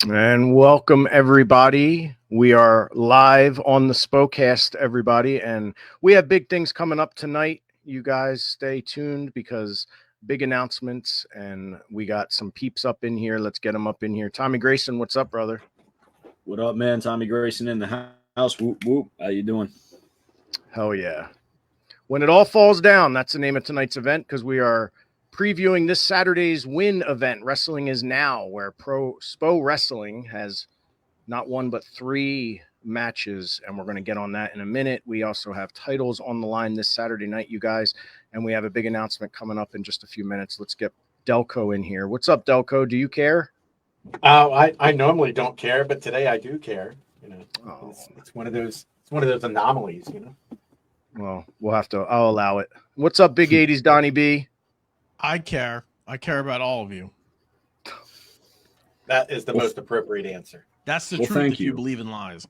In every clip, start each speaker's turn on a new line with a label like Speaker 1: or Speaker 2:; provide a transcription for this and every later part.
Speaker 1: And welcome everybody. We are live on the SPOCast, everybody, and we have big things coming up tonight. You guys stay tuned because big announcements, and we got some peeps up in here. Let's get them up in here. Tommy Grayson, what's up, brother?
Speaker 2: What up, man? Tommy Grayson in the house. Whoop whoop. How you doing?
Speaker 1: Hell yeah. When it all falls down, that's the name of tonight's event because we are previewing this Saturday's Win event. Wrestling is Now, where Pro SPO Wrestling has not one but three matches, and we're going to get on that in a minute. We also have titles on the line this Saturday night, you guys, and we have a big announcement coming up in just a few minutes. Let's get Delco in here. What's up, Delco? Do you care?
Speaker 3: I normally don't care, but today I do care. You know, it's one of those anomalies. You know.
Speaker 1: Well, I'll allow it. What's up, Big 80s, Donnie B?
Speaker 4: I care. I care about all of you.
Speaker 3: That is the most appropriate answer.
Speaker 4: That's the truth if you believe in lies.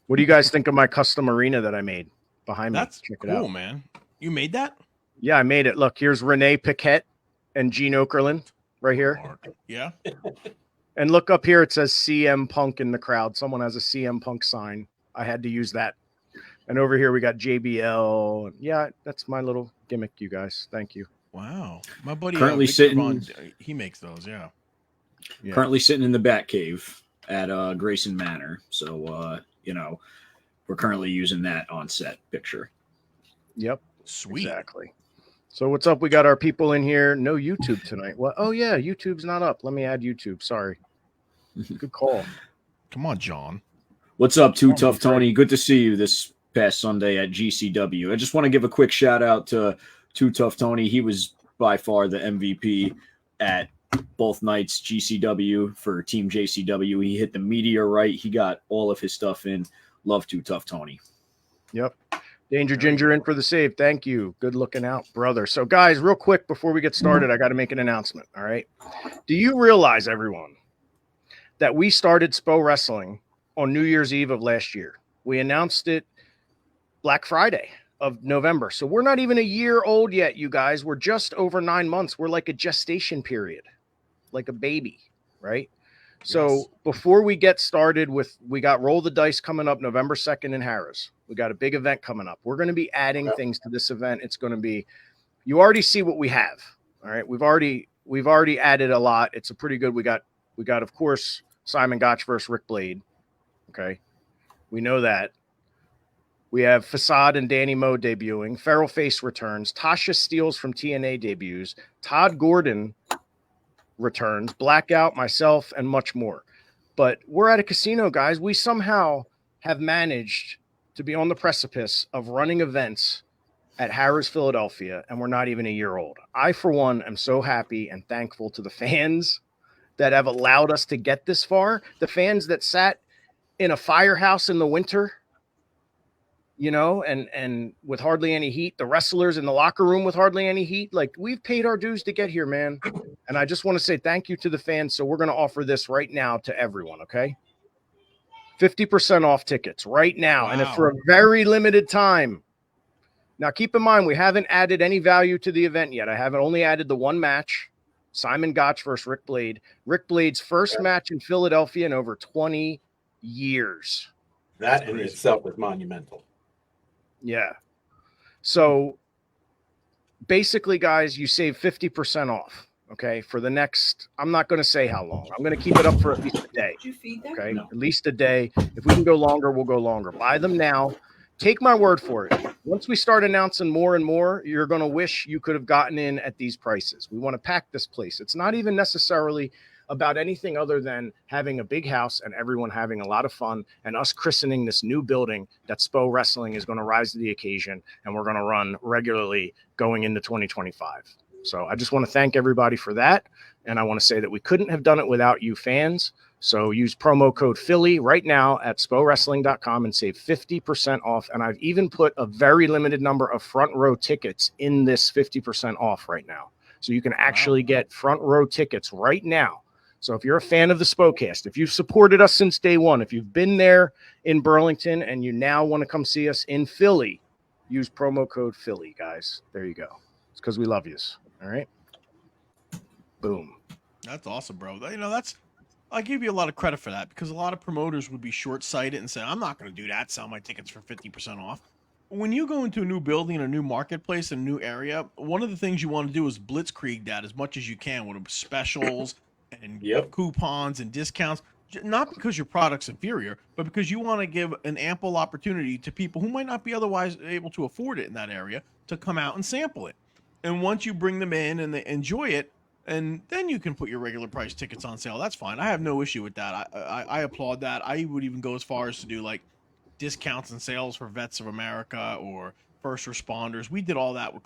Speaker 1: What do you guys think of my custom arena that I made behind me?
Speaker 4: That's cool, man. You made that?
Speaker 1: Yeah, I made it. Look, here's Renee Paquette and Gene Okerlund right here.
Speaker 4: Yeah.
Speaker 1: And look up here. It says CM Punk in the crowd. Someone has a CM Punk sign. I had to use that. And over here we got JBL. Yeah, that's my little gimmick, you guys. Thank you.
Speaker 4: Wow. My buddy
Speaker 2: currently sitting.
Speaker 4: He makes those, yeah.
Speaker 2: Currently sitting in the Batcave at Grayson Manor. So we're currently using that on set picture.
Speaker 1: Yep.
Speaker 4: Sweet.
Speaker 1: Exactly. So what's up? We got our people in here. No YouTube tonight. Well, oh yeah, YouTube's not up. Let me add YouTube. Sorry. Good call.
Speaker 4: Come on, John.
Speaker 2: What's up, Too Tough Tony? Good to see you this past Sunday at GCW. I just want to give a quick shout out to Too Tough Tony. He was by far the MVP at both nights, GCW for Team JCW. He hit the meteorite. He got all of his stuff in. Love Too Tough Tony.
Speaker 1: Yep. Danger Ginger in for the save. Thank you. Good looking out, brother. So, guys, real quick before we get started, I got to make an announcement. All right. Do you realize, everyone, that we started SPO Wrestling on New Year's Eve of last year? We announced it Black Friday of November. So we're not even a year old yet, you guys. We're just over 9 months. We're like a gestation period, like a baby, right? So before we get started we got Roll the Dice coming up November 2nd in Harris. We got a big event coming up. We're going to be adding things to this event. It's going to be, you already see what we have. All right. We've already added a lot. It's a pretty good, we got, of course, Simon Gotch versus Rick Blade. Okay. We know that. We have Facade and Danny Moe debuting. Feral Face returns. Tasha Steeles from TNA debuts. Todd Gordon returns. Blackout, myself, and much more. But we're at a casino, guys. We somehow have managed to be on the precipice of running events at Harrah's, Philadelphia, and we're not even a year old. I, for one, am so happy and thankful to the fans that have allowed us to get this far. The fans that sat in a firehouse in the winter, you know, and with hardly any heat, the wrestlers in the locker room with hardly any heat. Like, we've paid our dues to get here, man. And I just want to say thank you to the fans. So we're going to offer this right now to everyone. Okay. 50% off tickets right now. Wow. And if for a very limited time. Now, keep in mind, we haven't added any value to the event yet. I haven't only added the one match, Simon Gotch versus Rick Blade. Rick Blade's first match in Philadelphia in over 20 years.
Speaker 3: That in itself is monumental.
Speaker 1: Yeah. So basically, guys, you save 50% off. Okay. For the next, I'm not going to say how long. I'm going to keep it up for at least a day.
Speaker 5: Did you feed them?
Speaker 1: Okay.
Speaker 3: No.
Speaker 1: At least a day. If we can go longer, we'll go longer. Buy them now. Take my word for it. Once we start announcing more and more, you're going to wish you could have gotten in at these prices. We want to pack this place. It's not even necessarily about anything other than having a big house and everyone having a lot of fun and us christening this new building that SPO Wrestling is going to rise to the occasion, and we're going to run regularly going into 2025. So I just want to thank everybody for that. And I want to say that we couldn't have done it without you fans. So use promo code Philly right now at spowrestling.com and save 50% off. And I've even put a very limited number of front row tickets in this 50% off right now. So you can actually get front row tickets right now. So if you're a fan of the SPOCast, if you've supported us since day one, if you've been there in Burlington and you now want to come see us in Philly, use promo code Philly, guys. There you go. It's because we love yous. All right. Boom.
Speaker 4: That's awesome, bro. You know, that's I give you a lot of credit for that because a lot of promoters would be short-sighted and say, I'm not going to do that, sell my tickets for 50% off. When you go into a new building, a new marketplace, a new area, one of the things you want to do is blitzkrieg that as much as you can with specials and
Speaker 3: Yep.
Speaker 4: coupons and discounts. Not because your product's inferior, but because you want to give an ample opportunity to people who might not be otherwise able to afford it in that area to come out and sample it. And once you bring them in and they enjoy it, and then you can put your regular price tickets on sale. That's fine. I have no issue with that. I applaud that. I would even go as far as to do like discounts and sales for Vets of America or first responders. We did all that with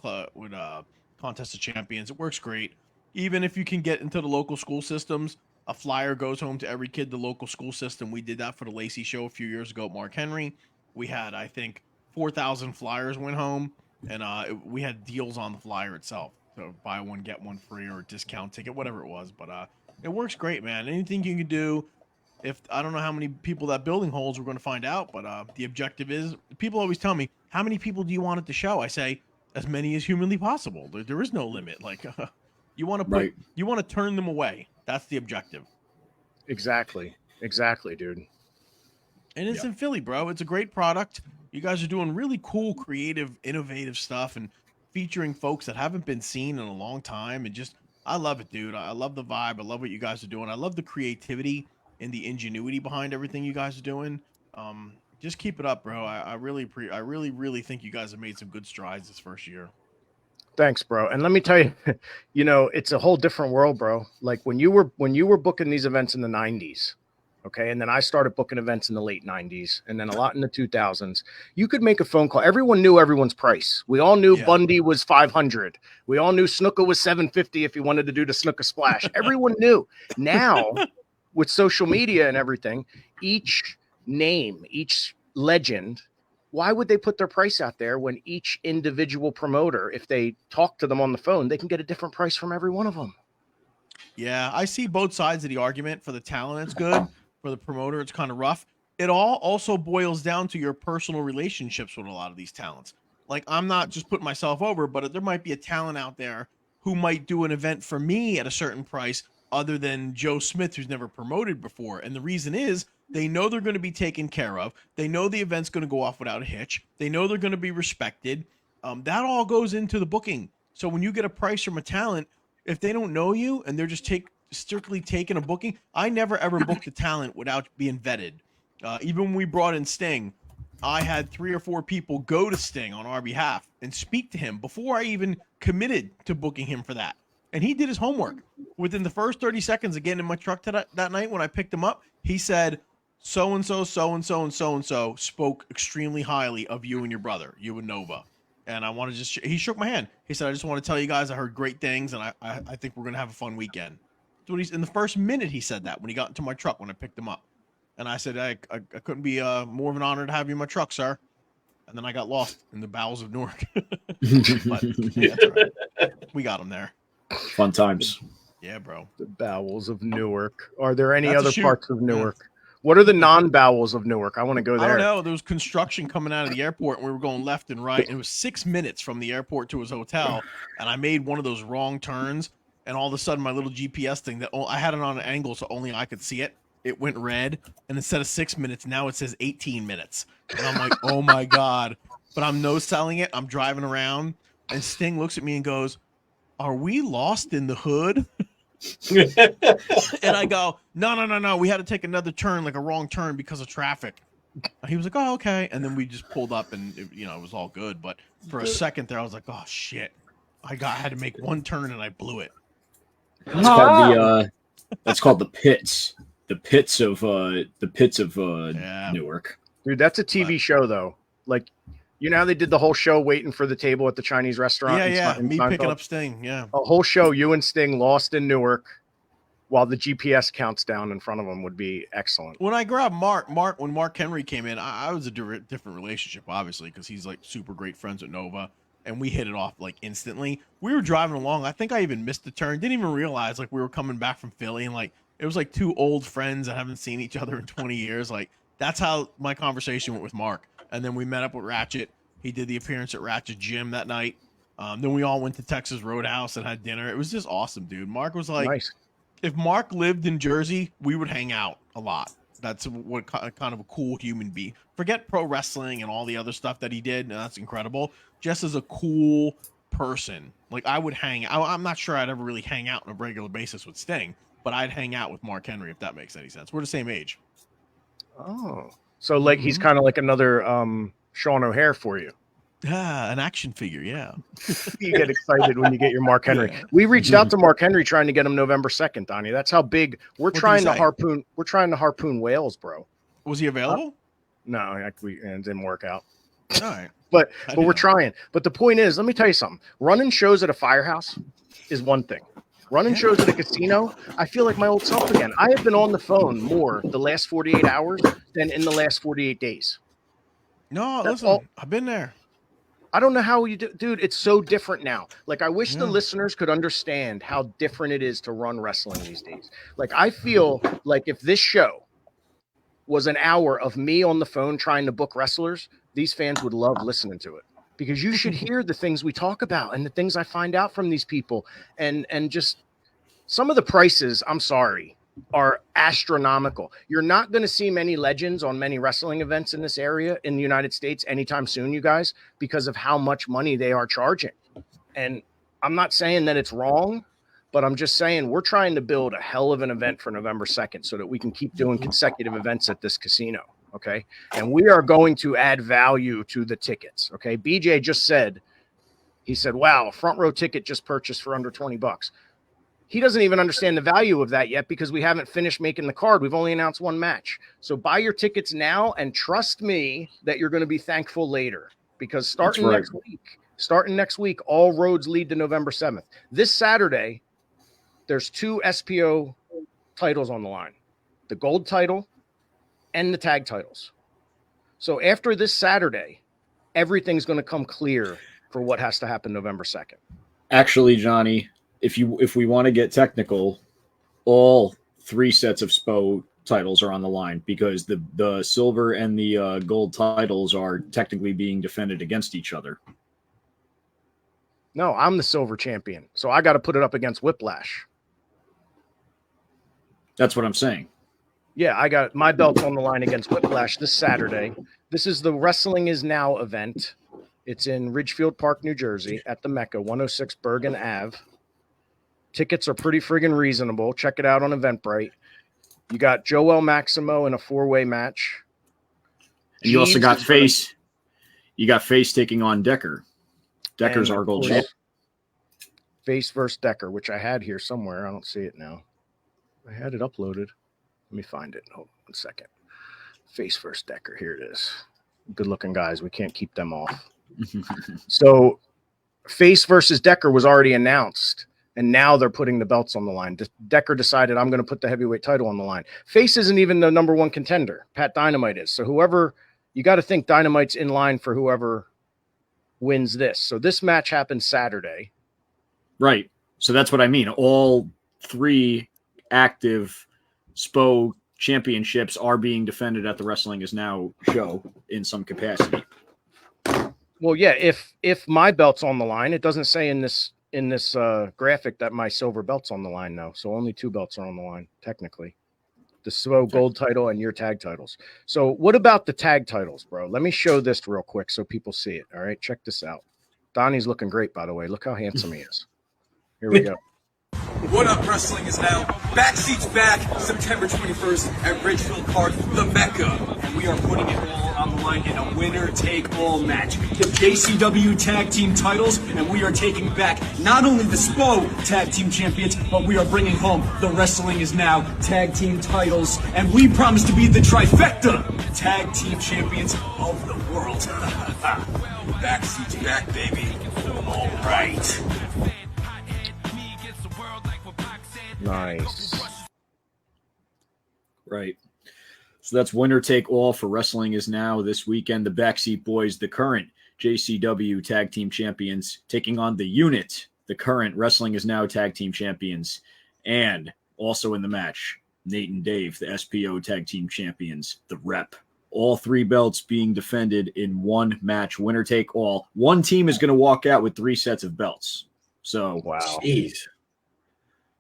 Speaker 4: Contest of Champions. It works great. Even if you can get into the local school systems, a flyer goes home to every kid, the local school system. We did that for the Lacey show a few years ago at Mark Henry. We had, I think, 4,000 flyers went home, and we had deals on the flyer itself. So buy one, get one free, or a discount ticket, whatever it was. But it works great, man. Anything you can do. If I don't know how many people that building holds, we're going to find out. But the objective is, people always tell me, how many people do you want at the show? I say, as many as humanly possible. There is no limit. Like you want to you want to turn them away. That's the objective.
Speaker 1: Exactly, dude.
Speaker 4: And it's in Philly, bro. It's a great product. You guys are doing really cool, creative, innovative stuff and featuring folks that haven't been seen in a long time. And just, I love it, dude. I love the vibe. I love what you guys are doing. I love the creativity and the ingenuity behind everything you guys are doing. Just keep it up, bro. I really think you guys have made some good strides this first year.
Speaker 1: Thanks, bro. And let me tell you, you know, it's a whole different world, bro. Like when you were booking these events in the 90s, okay, and then I started booking events in the late 90s and then a lot in the 2000s, you could make a phone call. Everyone knew everyone's price. We all knew Bundy was 500. We all knew Snooker was 750 if you wanted to do the Snooker Splash. Everyone knew. Now, with social media and everything, each name, each legend, why would they put their price out there when each individual promoter, if they talk to them on the phone, they can get a different price from every one of them?
Speaker 4: Yeah, I see both sides of the argument. For the talent, it's good. For the promoter, it's kind of rough. It all also boils down to your personal relationships with a lot of these talents. Like, I'm not just putting myself over, but there might be a talent out there who might do an event for me at a certain price other than Joe Smith, who's never promoted before. And the reason is they know they're going to be taken care of. They know the event's going to go off without a hitch. They know they're going to be respected. That all goes into the booking. So when you get a price from a talent, if they don't know you and they're just strictly taking a booking, I never ever booked a talent without being vetted. Even when we brought in Sting, I had 3 or 4 people go to Sting on our behalf and speak to him before I even committed to booking him for that. And he did his homework. Within the first 30 seconds of getting in my truck that night when I picked him up, he said, so-and-so, so-and-so, and so-and-so spoke extremely highly of you and your brother, you and Nova. And I want to he shook my hand. He said, I just want to tell you guys I heard great things, and I think we're going to have a fun weekend. That's what in the first minute he said that when he got into my truck when I picked him up. And I said, I couldn't be more of an honor to have you in my truck, sir. And then I got lost in the bowels of Newark. But yeah, that's right. We got him there.
Speaker 2: Fun times.
Speaker 4: Yeah, bro.
Speaker 1: The bowels of Newark. Are there any
Speaker 4: That's
Speaker 1: other parts of Newark? Yeah. What are the non-bowels of Newark? I want to go there.
Speaker 4: I don't know. There was construction coming out of the airport, and we were going left and right. And it was 6 minutes from the airport to his hotel, and I made one of those wrong turns, and all of a sudden my little GPS thing, that I had it on an angle so only I could see it, it went red, and instead of 6 minutes, now it says 18 minutes. And I'm like, oh, my God. But I'm no-selling it. I'm driving around, and Sting looks at me and goes, are we lost in the hood? And I go, no. We had to take another turn, like a wrong turn because of traffic. He was like, oh, okay. And then we just pulled up and, it was all good. But for a second there, I was like, oh, shit. I had to make one turn and I blew it.
Speaker 2: That's called the pits. The pits of Newark.
Speaker 1: Dude, that's a TV show, though. Like, you know how they did the whole show waiting for the table at the Chinese restaurant?
Speaker 4: Yeah. Me picking up Sting, yeah.
Speaker 1: A whole show, you and Sting lost in Newark while the GPS counts down in front of them would be excellent.
Speaker 4: When I grabbed when Mark Henry came in, I was a different relationship, obviously, because he's like super great friends with Nova, and we hit it off like instantly. We were driving along. I think I even missed the turn. Didn't even realize like we were coming back from Philly, and like it was like 2 old friends that haven't seen each other in 20 years. Like that's how my conversation went with Mark. And then we met up with Ratchet. He did the appearance at Ratchet Gym that night. Then we all went to Texas Roadhouse and had dinner. It was just awesome, dude. Mark was like, nice. if Mark lived in Jersey, we would hang out a lot. That's what kind of a cool human be. Forget pro wrestling and all the other stuff that he did. And that's incredible. Just as a cool person, like I would hang out. I'm not sure I'd ever really hang out on a regular basis with Sting, but I'd hang out with Mark Henry if that makes any sense. We're the same age.
Speaker 1: Oh, so like he's kind of like another Sean O'Hare for you.
Speaker 4: Ah, an action figure, yeah.
Speaker 1: You get excited when you get your Mark Henry.
Speaker 4: Yeah.
Speaker 1: We reached out to Mark Henry trying to get him November 2nd, Donnie. That's how big we're trying to harpoon. We're trying to harpoon whales, bro.
Speaker 4: Was he available?
Speaker 1: No, it didn't work out.
Speaker 4: All right.
Speaker 1: But we're trying. But the point is, let me tell you something. Running shows at a firehouse is one thing. Running shows at a casino, I feel like my old self again. I have been on the phone more the last 48 hours than in the last 48 days.
Speaker 4: No, listen, I've been there.
Speaker 1: I don't know how you do, dude. It's so different now. Like, I wish the listeners could understand how different it is to run wrestling these days. Like, I feel like if this show was an hour of me on the phone trying to book wrestlers, these fans would love listening to it, because you should hear the things we talk about and the things I find out from these people. And just some of the prices, I'm sorry, are astronomical. You're not going to see many legends on many wrestling events in this area in the United States anytime soon, you guys, because of how much money they are charging. And I'm not saying that it's wrong, but I'm just saying we're trying to build a hell of an event for November 2nd so that we can keep doing consecutive events at this casino. Okay. And we are going to add value to the tickets. Okay. BJ just said, he said, wow, a front row ticket just purchased for under $20. He doesn't even understand the value of that yet because we haven't finished making the card. We've only announced one match. So buy your tickets now and trust me that you're going to be thankful later, because starting next week, all roads lead to November 7th. This Saturday, there's 2 SPO titles on the line, the gold title and the tag titles. So after this Saturday, everything's going to come clear for what has to happen November 2nd.
Speaker 2: Actually, Johnny, if we want to get technical, all 3 sets of SPO titles are on the line, because the silver and the gold titles are technically being defended against each other.
Speaker 1: No, I'm the silver champion, so I got to put it up against Whiplash.
Speaker 2: That's what I'm saying.
Speaker 1: Yeah, I got my belt's on the line against Whiplash this Saturday. This is the Wrestling Is Now event. It's in Ridgefield Park, New Jersey, at the Mecca, 106 Bergen Ave. Tickets are pretty friggin' reasonable. Check it out on Eventbrite. You got Joel Maximo in a 4-way match.
Speaker 2: And you also got Face. You got Face taking on Decker. Decker's our gold champ.
Speaker 1: Face versus Decker, which I had here somewhere. I don't see it now. I had it uploaded. Let me find it. Hold on 1 second. Face versus Decker. Here it is. Good looking guys. We can't keep them off. So Face versus Decker was already announced, and now they're putting the belts on the line. Decker decided, I'm going to put the heavyweight title on the line. Face isn't even the number 1 contender. Pat Dynamite is. So whoever, you got to think Dynamite's in line for whoever wins this. So this match happens Saturday.
Speaker 2: Right. So that's what I mean. All 3 active SPO championships are being defended at the Wrestling Is Now show in some capacity.
Speaker 1: Well, yeah, if my belt's on the line, it doesn't say in this graphic that my silver belt's on the line now. So only 2 belts are on the line, technically. The SPO gold title and your tag titles. So what about the tag titles, bro? Let me show this real quick so people see it. All right, check this out. Donnie's looking great, by the way. Look how handsome he is. Here we go.
Speaker 5: What up, Wrestling Is Now? BackSeatz back September 21st at Ridgefield Park, the Mecca. And we are putting it all on the line in a winner-take-all match. The JCW Tag Team titles, and we are taking back not only the SPO Tag Team Champions, but we are bringing home the Wrestling Is Now Tag Team titles. And we promise to be the trifecta Tag Team Champions of the world. BackSeatz back, baby. All right.
Speaker 1: Nice.
Speaker 2: Right. So that's winner take all for Wrestling Is Now this weekend. The BackSeatz Boys, the current JCW Tag Team Champions, taking on the Unit, the current Wrestling Is Now Tag Team Champions. And also in the match, Nate and Dave, the SPO Tag Team Champions, the Rep. All 3 belts being defended in one match, winner take all. One team is going to walk out with 3 sets of belts. So,
Speaker 3: wow. Jeez.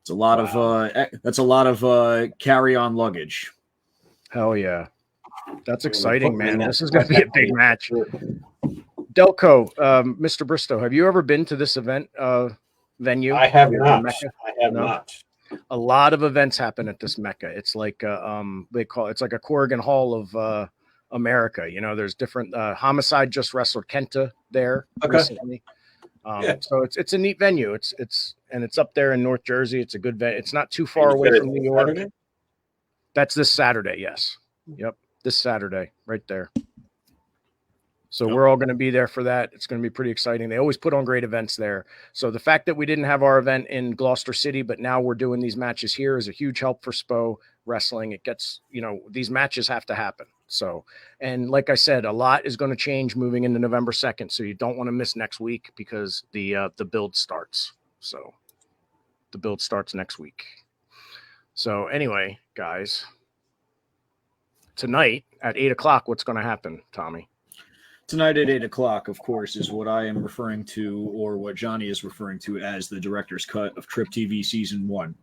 Speaker 2: It's a lot of that's a lot of carry-on luggage.
Speaker 1: Hell yeah. That's exciting, man. This is going to be a big match. Delco, Mister Bristow, have you ever been to this event venue?
Speaker 3: I have not.
Speaker 1: Mecca?
Speaker 3: I have
Speaker 1: No?
Speaker 3: not.
Speaker 1: A lot of events happen at this Mecca. It's like they call it's like a Corrigan Hall of America. You know, there's different Homicide just wrestled Kenta there recently. So it's a neat venue. It's up there in North Jersey. It's a good venue. It's not too far away from New York.
Speaker 3: Saturday?
Speaker 1: That's this Saturday. Yes. Yep. This Saturday, right there. So we're all going to be there for that. It's going to be pretty exciting. They always put on great events there. So the fact that we didn't have our event in Gloucester City, but now we're doing these matches here is a huge help for SPO wrestling. It gets, these matches have to happen. So, and like I said, a lot is going to change moving into November 2nd. So you don't want to miss next week because the build starts. So the build starts next week. So anyway, guys, tonight at 8:00, what's going to happen, Tommy?
Speaker 2: Tonight at 8:00, of course, is what I am referring to, or what Johnny is referring to as the director's cut of TripTV Season 1.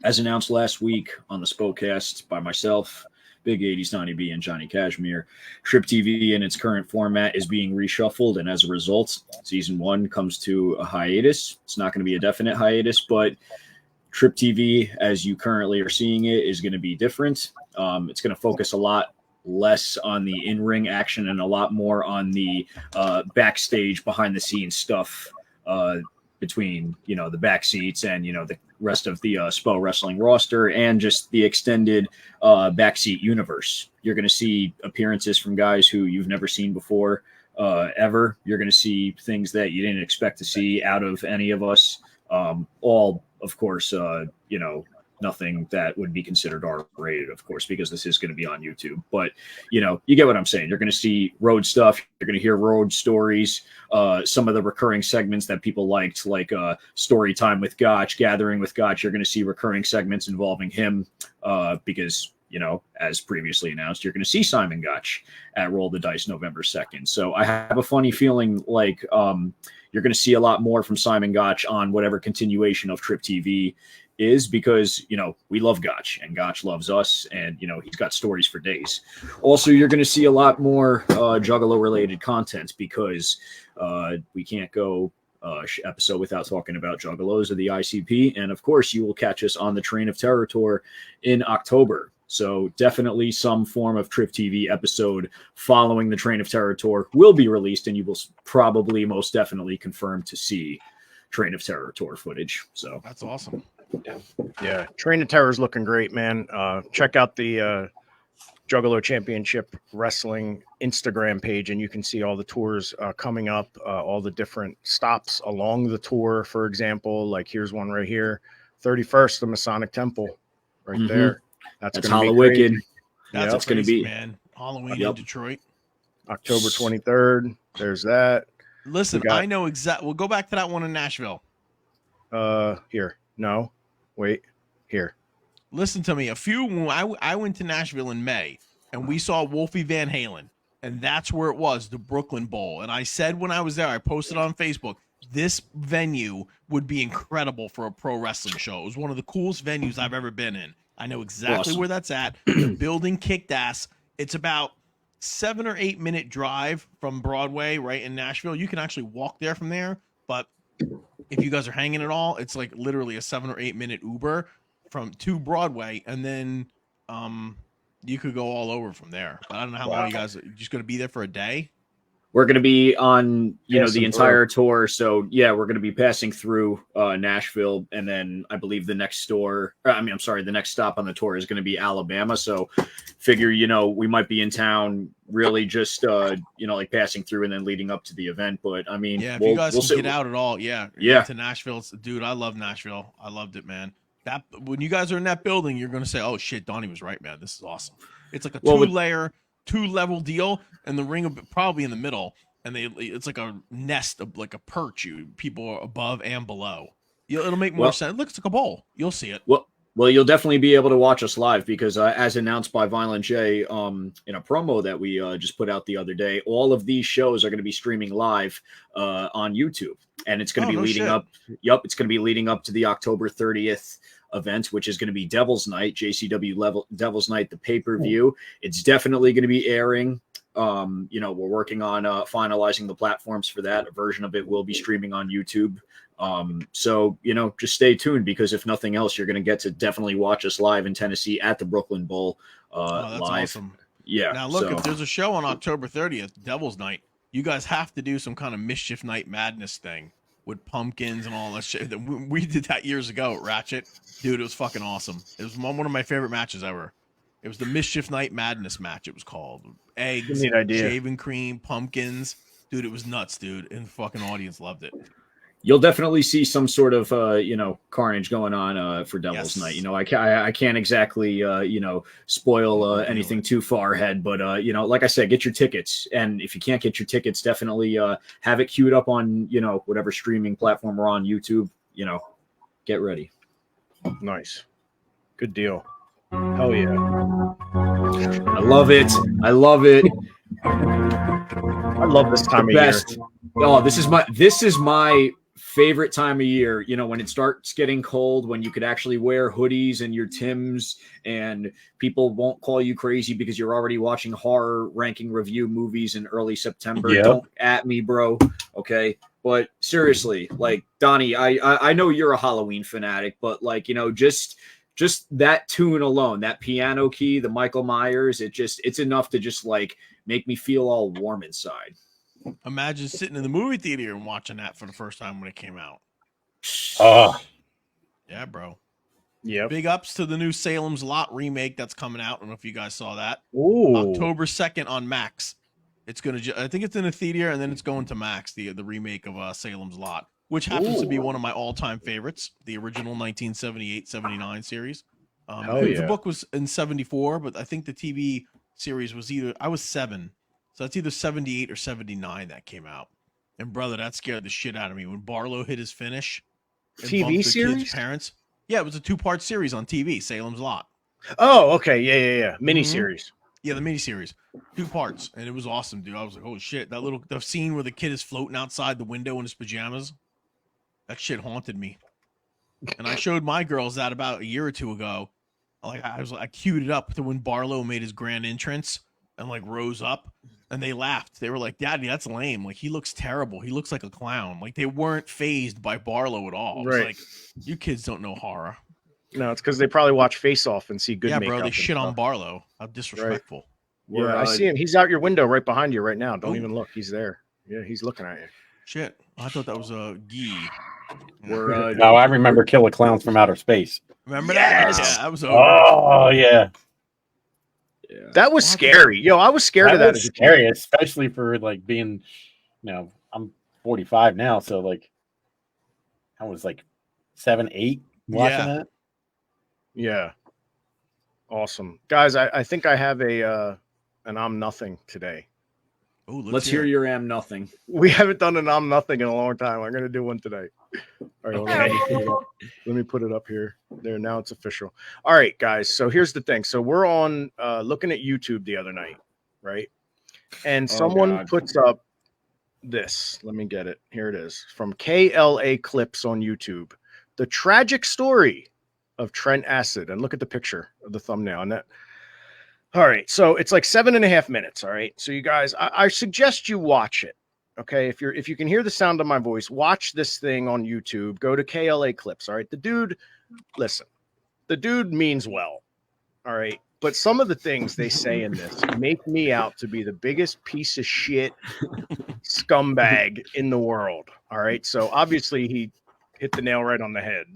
Speaker 2: As announced last week on the SPOCast by myself, Big 80s Donnie B, and Johnny Cashmere, TripTV in its current format is being reshuffled, and as a result, Season 1 comes to a hiatus. It's not going to be a definite hiatus, but TripTV, as you currently are seeing it, is going to be different. It's going to focus a lot less on the in-ring action and a lot more on the backstage, behind-the-scenes stuff between, the BackSeatz and, the rest of the SPO wrestling roster and just the extended BackSeat universe. You're going to see appearances from guys who you've never seen before ever. You're going to see things that you didn't expect to see out of any of us. All, of course, nothing that would be considered R-rated, of course, because this is going to be on YouTube. But, you get what I'm saying. You're going to see road stuff. You're going to hear road stories. Some of the recurring segments that people liked, like Story Time with Gotch, Gathering with Gotch. You're going to see recurring segments involving him because, as previously announced, you're going to see Simon Gotch at Roll the Dice November 2nd. So I have a funny feeling like you're going to see a lot more from Simon Gotch on whatever continuation of TripTV is, because we love Gotch and Gotch loves us, and he's got stories for days. Also, you're going to see a lot more Juggalo related content because we can't go episode without talking about Juggalos of the ICP, and of course you will catch us on the Train of Terror tour in October. So definitely some form of TripTV episode following the Train of Terror tour will be released, and you will probably most definitely confirm to see Train of Terror tour footage. So
Speaker 4: That's awesome.
Speaker 1: Yeah, Train of Terror is looking great, man. Check out the Juggalo Championship Wrestling Instagram page, and you can see all the tours coming up, all the different stops along the tour. For example, like here's one right here, 31st, the Masonic Temple, right there. That's
Speaker 2: Halloween.
Speaker 4: That's
Speaker 2: going to be,
Speaker 4: man. Halloween in Detroit,
Speaker 1: October 23rd. There's that.
Speaker 4: Listen, I know exactly. We'll go back to that one in Nashville.
Speaker 1: Here, no, wait, here.
Speaker 4: Listen to me. I went to Nashville in May, and we saw Wolfie Van Halen, and that's where it was, the Brooklyn Bowl. And I said when I was there, I posted on Facebook, this venue would be incredible for a pro wrestling show. It was one of the coolest venues I've ever been in. I know exactly where that's at. The building kicked ass. It's about 7 or 8 minute drive from Broadway, right in Nashville. You can actually walk there from there, but if you guys are hanging at all, it's like literally a 7 or 8 minute Uber to Broadway, and then you could go all over from there. But I don't know how long you guys are just going to be there for a day.
Speaker 2: We're going to be on, the entire tour. So yeah, we're going to be passing through Nashville, and then I believe the next the next stop on the tour is going to be Alabama. So figure, we might be in town really just, like passing through and then leading up to the event. But I mean,
Speaker 4: yeah, if you guys can get out at all, to Nashville, dude, I love Nashville. I loved it, man. That when you guys are in that building, you're going to say, oh shit, Donnie was right, man. This is awesome. It's like a two-level deal, and the ring probably in the middle, and it's like a nest of like a perch. People are above and below. It'll make more sense. It looks like a bowl. You'll see it.
Speaker 2: Well, Well, you'll definitely be able to watch us live because, as announced by Violent J in a promo that we just put out the other day, all of these shows are going to be streaming live on YouTube, and it's going to be leading up. Yep, it's going to be leading up to the October 30th event, which is going to be Devil's Night, JCW Devil's Night, the pay-per-view. It's definitely going to be airing. We're working on finalizing the platforms for that. A version of it will be streaming on YouTube. So, just stay tuned because if nothing else, you're going to get to definitely watch us live in Tennessee at the Brooklyn Bowl.
Speaker 4: That's
Speaker 2: live.
Speaker 4: awesome.
Speaker 2: Yeah.
Speaker 4: Now, look, if there's a show on October 30th, Devil's Night, you guys have to do some kind of Mischief Night Madness thing with pumpkins and all that shit. We did that years ago at Ratchet. Dude, it was fucking awesome. It was one of my favorite matches ever. It was the Mischief Night Madness match, it was called. Eggs, shaving cream, pumpkins. Dude, it was nuts, dude. And the fucking audience loved it.
Speaker 2: You'll definitely see some sort of, carnage going on for Devil's Night. I can't exactly, spoil anything too far ahead. But, like I said, get your tickets. And if you can't get your tickets, definitely have it queued up on, whatever streaming platform we're on, YouTube. Get ready.
Speaker 1: Nice. Good deal. Hell yeah.
Speaker 2: I love it. I love
Speaker 1: this time of year.
Speaker 2: Oh, this is my favorite time of year, when it starts getting cold, when you could actually wear hoodies and your Timbs and people won't call you crazy because you're already watching horror ranking review movies in early September.
Speaker 3: Yep.
Speaker 2: Don't at me, bro. Okay. But seriously, like Donnie, I know you're a Halloween fanatic, but just that tune alone, that piano key, the Michael Myers, it's enough to just like make me feel all warm inside.
Speaker 4: Imagine sitting in the movie theater and watching that for the first time when it came out. Yeah, bro.
Speaker 1: Yeah.
Speaker 4: Big ups to the new Salem's Lot remake that's coming out. I don't know if you guys saw that.
Speaker 1: Ooh.
Speaker 4: October 2nd on Max. It's I think it's in a theater and then it's going to Max, the remake of Salem's Lot, which happens to be one of my all-time favorites, the original 1978-79 series. The book was in 74, but I think the TV series was I was 7. So that's either 78 or 79 that came out. And brother, that scared the shit out of me when Barlow hit his finish.
Speaker 1: TV series?
Speaker 4: Parents. Yeah, it was a 2-part series on TV, Salem's Lot.
Speaker 1: Oh, okay. Yeah. Miniseries.
Speaker 4: Yeah, the miniseries. 2 parts. And it was awesome, dude. I was like, holy shit. The scene where the kid is floating outside the window in his pajamas. That shit haunted me. And I showed my girls that about a year or two ago. I queued it up to when Barlow made his grand entrance and rose up. And they laughed. They were like, Daddy, that's lame. Like, he looks terrible. He looks like a clown. Like, they weren't fazed by Barlow at all. Right. Like, you kids don't know horror.
Speaker 1: No, it's because they probably watch Face Off and see good makeup.
Speaker 4: Yeah, bro, they shit on Barlow. How disrespectful.
Speaker 1: Right. Yeah, I see him. He's out your window right behind you right now. Don't even look. He's there. Yeah, he's looking at you.
Speaker 4: Shit. I thought that was a Gee.
Speaker 3: No, I remember Killer Clowns from Outer Space.
Speaker 4: Remember that? Yeah, that was over.
Speaker 3: Oh, yeah.
Speaker 1: That was scary. Yo, I was scared of that.
Speaker 3: Was scary, especially for being, I'm 45 now, so I was 7, 8 watching that.
Speaker 1: Yeah. Awesome. Guys, I think I have an I'm Nothing today.
Speaker 2: Ooh, let's hear your Am Nothing.
Speaker 1: We haven't done an I'm Nothing in a long time. I'm going to do one today. All right, let me put it up here. There, now it's official. All right, guys. So here's the thing. So we're on looking at YouTube the other night, right? And someone puts up this. Let me get it. Here it is. From KLA Clips on YouTube. The tragic story of Trent Acid. And look at the picture of the thumbnail on that. All right. So it's 7.5 minutes. All right. So you guys, I suggest you watch it. Okay, if you can hear the sound of my voice, watch this thing on YouTube. Go to KLA Clips. All right, the dude means well. All right, but some of the things they say in this make me out to be the biggest piece of shit scumbag in the world. All right, so obviously he hit the nail right on the head.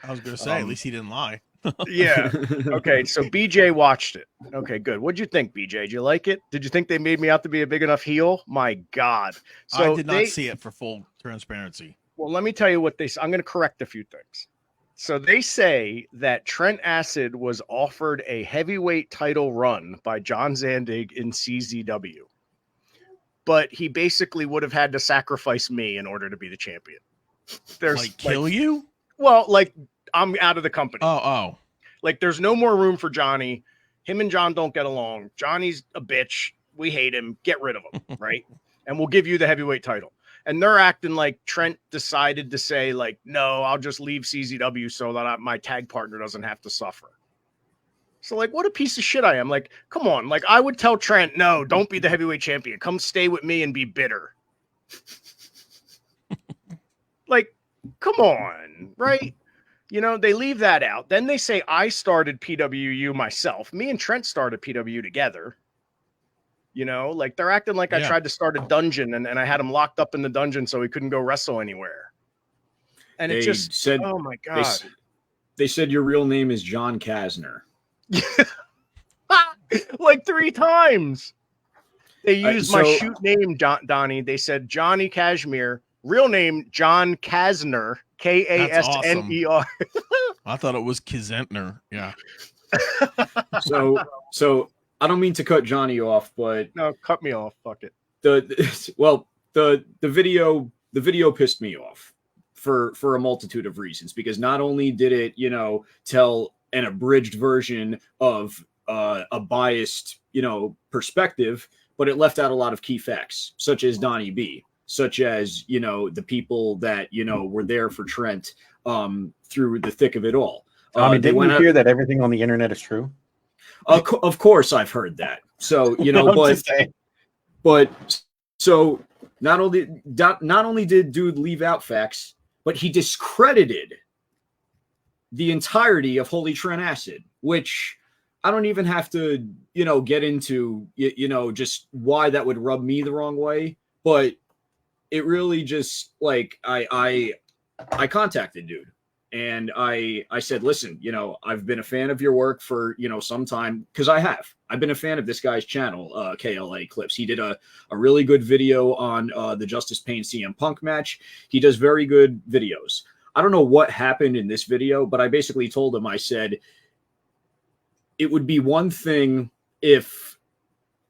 Speaker 4: I was gonna say, at least he didn't lie.
Speaker 1: Yeah. Okay. So BJ watched it. Okay, good. What'd you think, BJ? Did you like it? Did you think they made me out to be a big enough heel? My God. So
Speaker 4: I did not see it, for full transparency.
Speaker 1: Well, let me tell you what I'm going to correct a few things. So they say that Trent Acid was offered a heavyweight title run by John Zandig in CZW, but he basically would have had to sacrifice me in order to be the champion.
Speaker 4: Kill you?
Speaker 1: Well, I'm out of the company.
Speaker 4: Oh.
Speaker 1: Like, there's no more room for Johnny. Him and John don't get along. Johnny's a bitch. We hate him. Get rid of him, right? And we'll give you the heavyweight title. And they're acting like Trent decided to say, like, no, I'll just leave CZW so that my tag partner doesn't have to suffer. So, like, what a piece of shit I am. Like, come on. Like, I would tell Trent, no, don't be the heavyweight champion. Come stay with me and be bitter. Like, come on, right? You know, they leave that out. Then they say I started PWU myself. Me and Trent started PWU together. You know, like, they're acting like I tried to start a dungeon and I had him locked up in the dungeon so he couldn't go wrestle anywhere. And it just said, oh my God.
Speaker 2: They said your real name is John Kasner.
Speaker 1: Like 3 times. They used my shoot name, Donnie. They said Johnny Kashmir, real name John Kasner, Kasner. Awesome.
Speaker 4: I thought it was Kizentner. Yeah.
Speaker 2: So I don't mean to cut Johnny off, but
Speaker 1: no, cut me off. Fuck it.
Speaker 2: The video pissed me off for a multitude of reasons, because not only did it, you know, tell an abridged version of a biased, you know, perspective, but it left out a lot of key facts, such as Donnie B, such as, you know, the people that, you know, were there for Trent through the thick of it all.
Speaker 3: Didn't you hear that everything on the internet is true?
Speaker 2: Of course, I've heard that. So, you know, so not only did dude leave out facts, but he discredited the entirety of Holy Trent Acid, which I don't even have to, you know, get into, you know, just why that would rub me the wrong way. But it really just, like, I contacted dude. And I said, listen, you know, I've been a fan of your work for, you know, some time, because I've been a fan of this guy's channel, KLA Clips. He did a really good video on the Justice Pain CM Punk match. He does very good videos. I don't know what happened in this video, but I basically told him, I said, it would be one thing if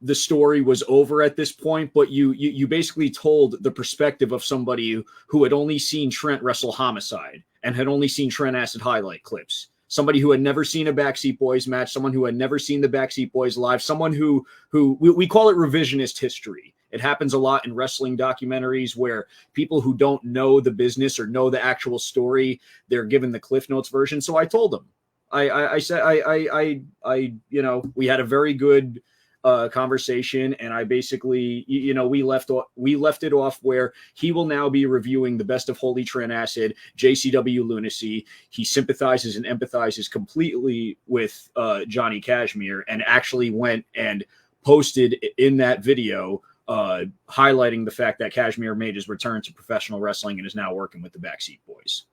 Speaker 2: the story was over at this point, but you basically told the perspective of somebody who had only seen Trent wrestle Homicide and had only seen Trent Acid highlight clips. Somebody who had never seen a Backseat Boys match, someone who had never seen the Backseat Boys live, someone who we call it revisionist history. It happens a lot in wrestling documentaries where people who don't know the business or know the actual story, they're given the Cliff Notes version. So I told them, I said, you know, we had a very good conversation, and I basically, you know, we left it off where he will now be reviewing the best of Holy Trent Acid, JCW Lunacy. He sympathizes and empathizes completely with Johnny Kashmir, and actually went and posted in that video highlighting the fact that Kashmir made his return to professional wrestling and is now working with the Backseat Boys.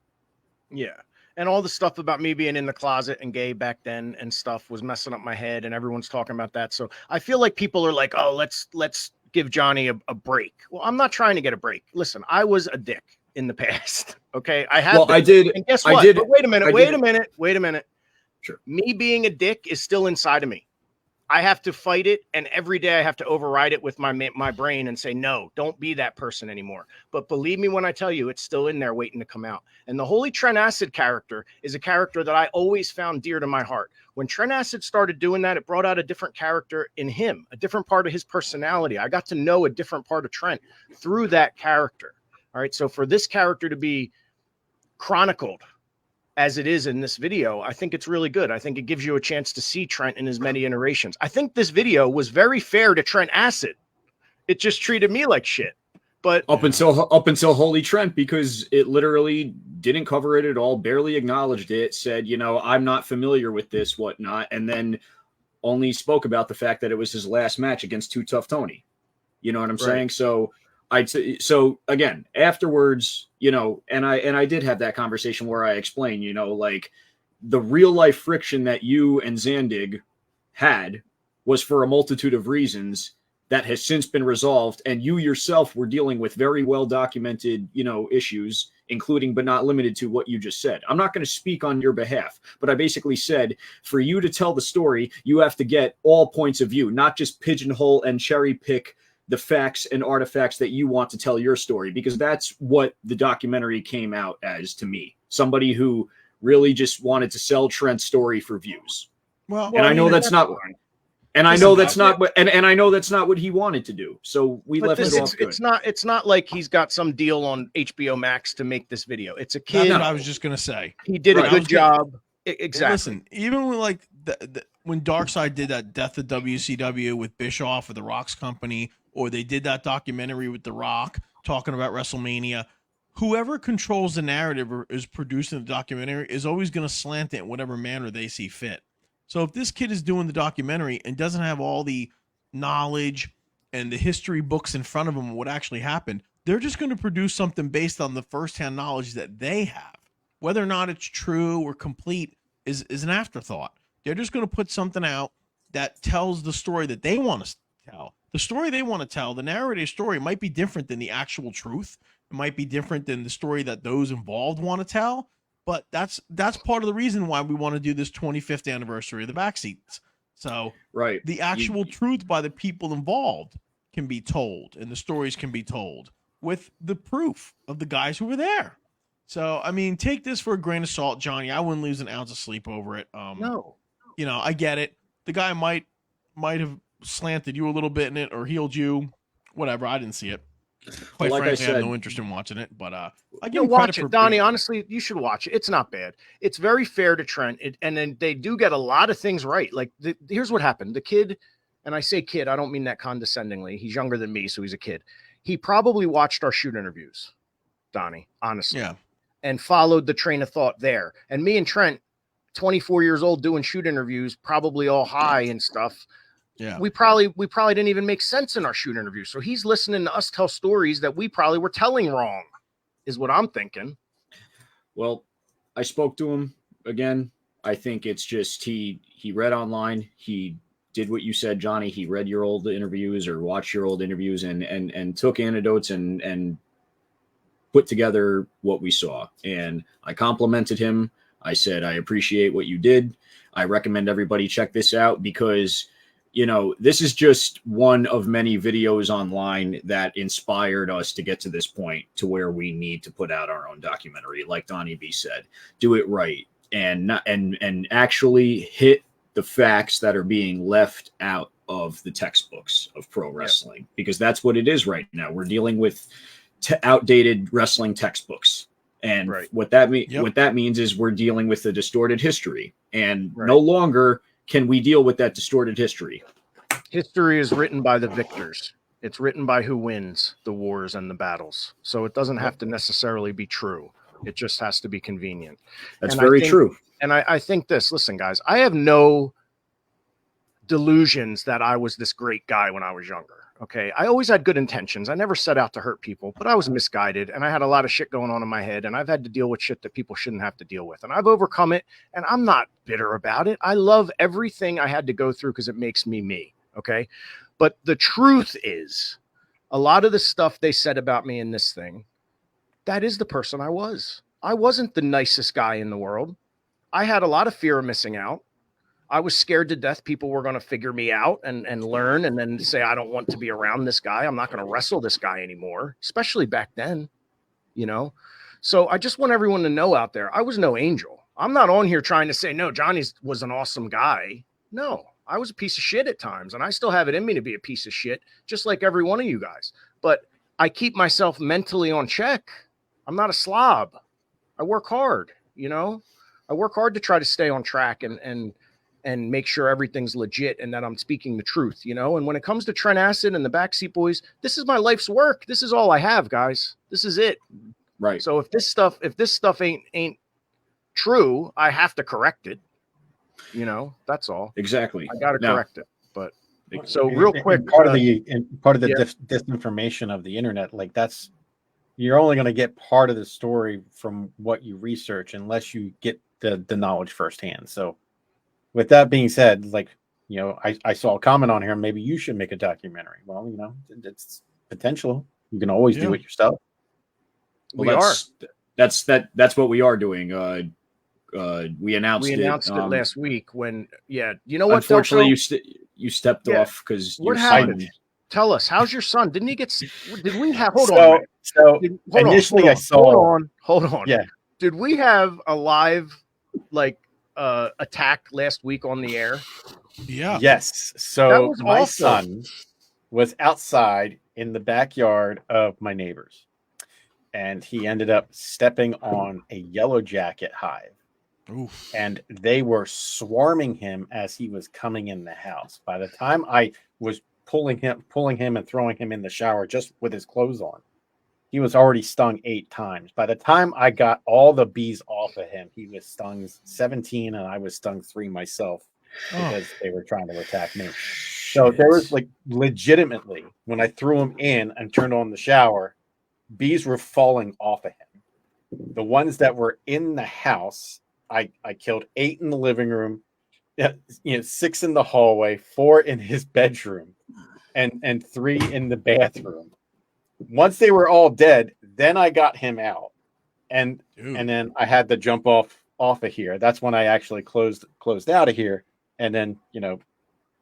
Speaker 1: Yeah. And all the stuff about me being in the closet and gay back then and stuff was messing up my head, and everyone's talking about that. So I feel like people are like, oh, let's give Johnny a break. Well, I'm not trying to get a break. Listen, I was a dick in the past. Okay. I have.
Speaker 2: Well, I did.
Speaker 1: And guess what?
Speaker 2: I did,
Speaker 1: but wait a minute.
Speaker 2: Sure.
Speaker 1: Me being a dick is still inside of me. I have to fight it, and every day I have to override it with my brain and say, no, don't be that person anymore. But believe me when I tell you, it's still in there waiting to come out. And the Holy Trent Acid character is a character that I always found dear to my heart. When Trent Acid started doing that, it brought out a different character in him, a different part of his personality. I got to know a different part of Trent through that character. All right, so for this character to be chronicled as it is in this video, I think it's really good. I think it gives you a chance to see Trent in his many iterations. I think this video was very fair to Trent Acid. It just treated me like shit. But
Speaker 2: up until Holy Trent, because it literally didn't cover it at all, barely acknowledged it, said, you know, I'm not familiar with this, whatnot, and then only spoke about the fact that it was his last match against Too Tough Tony. You know what I'm saying? So so again, afterwards, you know, and I did have that conversation where I explained, you know, like, the real life friction that you and Zandig had was for a multitude of reasons that has since been resolved. And you yourself were dealing with very well documented, you know, issues, including but not limited to what you just said. I'm not going to speak on your behalf, but I basically said, for you to tell the story, you have to get all points of view, not just pigeonhole and cherry pick the facts and artifacts that you want to tell your story, because that's what the documentary came out as to me. Somebody who really just wanted to sell Trent's story for views.
Speaker 4: Well,
Speaker 2: And I know that's not. And I
Speaker 4: Listen,
Speaker 2: know that's not what, and I know that's not what he wanted to do. So we left it off good.
Speaker 1: It's not like he's got some deal on HBO Max to make this video. It's a kid.
Speaker 4: That's what I was just gonna say.
Speaker 1: He did a good job. Exactly.
Speaker 4: Listen, even when like when Darkseid did that Death of WCW with Bischoff or the Rock's Company, or they did that documentary with The Rock talking about WrestleMania, whoever controls the narrative or is producing the documentary is always going to slant it in whatever manner they see fit. So if this kid is doing the documentary and doesn't have all the knowledge and the history books in front of him, what actually happened, they're just going to produce something based on the firsthand knowledge that they have. Whether or not it's true or complete is an afterthought. They're just going to put something out that tells the story that they want to tell. The story they want to tell, the narrative story, might be different than the actual truth. It might be different than the story that those involved want to tell. But that's part of the reason why we want to do this 25th anniversary of the BackSeatz. So
Speaker 2: right,
Speaker 4: the actual truth by the people involved can be told, and the stories can be told with the proof of the guys who were there. So, I mean, take this for a grain of salt, Johnny. I wouldn't lose an ounce of sleep over it.
Speaker 1: No.
Speaker 4: You know, I get it. The guy might have slanted you a little bit in it or healed you. Whatever. I didn't see it. Quite
Speaker 2: like
Speaker 4: frankly,
Speaker 2: I
Speaker 4: I have
Speaker 2: said,
Speaker 4: no interest in watching it. But I give
Speaker 1: You'll
Speaker 4: him credit
Speaker 1: watch
Speaker 4: for
Speaker 1: it, Donnie. Honestly, you should watch it. It's not bad. It's very fair to Trent. And then they do get a lot of things right. Like, here's what happened. The kid, and I say kid, I don't mean that condescendingly. He's younger than me, so he's a kid. He probably watched our shoot interviews, Donnie, honestly.
Speaker 4: Yeah.
Speaker 1: And followed the train of thought there. And me and Trent, 24 years old, doing shoot interviews, probably all high and stuff.
Speaker 4: Yeah.
Speaker 1: We probably didn't even make sense in our shoot interviews. So he's listening to us tell stories that we probably were telling wrong, is what I'm thinking.
Speaker 2: Well, I spoke to him again. I think it's just he read online. He did what you said, Johnny. He read your old interviews or watched your old interviews and took anecdotes and put together what we saw. And I complimented him. I said, I appreciate what you did. I recommend everybody check this out because, you know, this is just one of many videos online that inspired us to get to this point to where we need to put out our own documentary. Like Donnie B said, do it right and actually hit the facts that are being left out of the textbooks of pro wrestling, because that's what it is right now. We're dealing with outdated wrestling textbooks. And what that means is we're dealing with a distorted history, and no longer can we deal with that distorted history.
Speaker 1: History is written by the victors. It's written by who wins the wars and the battles. So it doesn't have to necessarily be true. It just has to be convenient.
Speaker 2: That's very true.
Speaker 1: And I think this, listen, guys, I have no delusions that I was this great guy when I was younger. Okay. I always had good intentions. I never set out to hurt people, but I was misguided and I had a lot of shit going on in my head, and I've had to deal with shit that people shouldn't have to deal with. And I've overcome it, and I'm not bitter about it. I love everything I had to go through because it makes me me. Okay. But the truth is, a lot of the stuff they said about me in this thing, that is the person I was. I wasn't the nicest guy in the world. I had a lot of fear of missing out. I was scared to death people were going to figure me out and learn and then say, I don't want to be around this guy. I'm not going to wrestle this guy anymore, especially back then, you know? So I just want everyone to know out there, I was no angel. I'm not on here trying to say, no, Johnny was an awesome guy. No, I was a piece of shit at times, and I still have it in me to be a piece of shit, just like every one of you guys. But I keep myself mentally on check. I'm not a slob. I work hard, you know? I work hard to try to stay on track and make sure everything's legit and that I'm speaking the truth, you know? And when it comes to Trent Acid and the BackSeat Boys, this is my life's work. This is all I have, guys. This is it.
Speaker 2: Right.
Speaker 1: So if this stuff ain't true, I have to correct it. You know, that's all.
Speaker 2: Exactly.
Speaker 1: I got to correct it. But
Speaker 3: so
Speaker 1: real quick,
Speaker 3: part of the disinformation of the internet, like you're only going to get part of the story from what you research unless you get the knowledge firsthand. So with that being said, like, you know, I saw a comment on here, maybe you should make a documentary. Well, you know, it's potential. You can always do it yourself.
Speaker 2: Well, that's what we are doing. We announced it
Speaker 1: last week when, you know what?
Speaker 2: Unfortunately, you stepped off because
Speaker 1: what happened? Tell us, how's your son? Didn't he get? Did we have? Hold on.
Speaker 3: Hold on.
Speaker 1: Hold on. Yeah. Did we have a live attack last week on the air?
Speaker 4: Yeah.
Speaker 3: Yes.
Speaker 1: That
Speaker 3: So
Speaker 1: was
Speaker 3: my
Speaker 1: awful.
Speaker 3: son was outside in the backyard of my neighbors, and he ended up stepping on a yellow jacket hive.
Speaker 4: Oof.
Speaker 3: And they were swarming him as he was coming in the house. By the time I was pulling him and throwing him in the shower just with his clothes on, he was already stung 8 times. By the time I got all the bees off of him, he was stung 17 and I was stung 3 myself because they were trying to attack me. So there was like legitimately, when I threw him in and turned on the shower, bees were falling off of him. The ones that were in the house, I killed 8 in the living room, 6 in the hallway, 4 in his bedroom, and 3 in the bathroom. Once they were all dead, then I got him out, and then I had to jump off of here. That's when I actually closed out of here, and then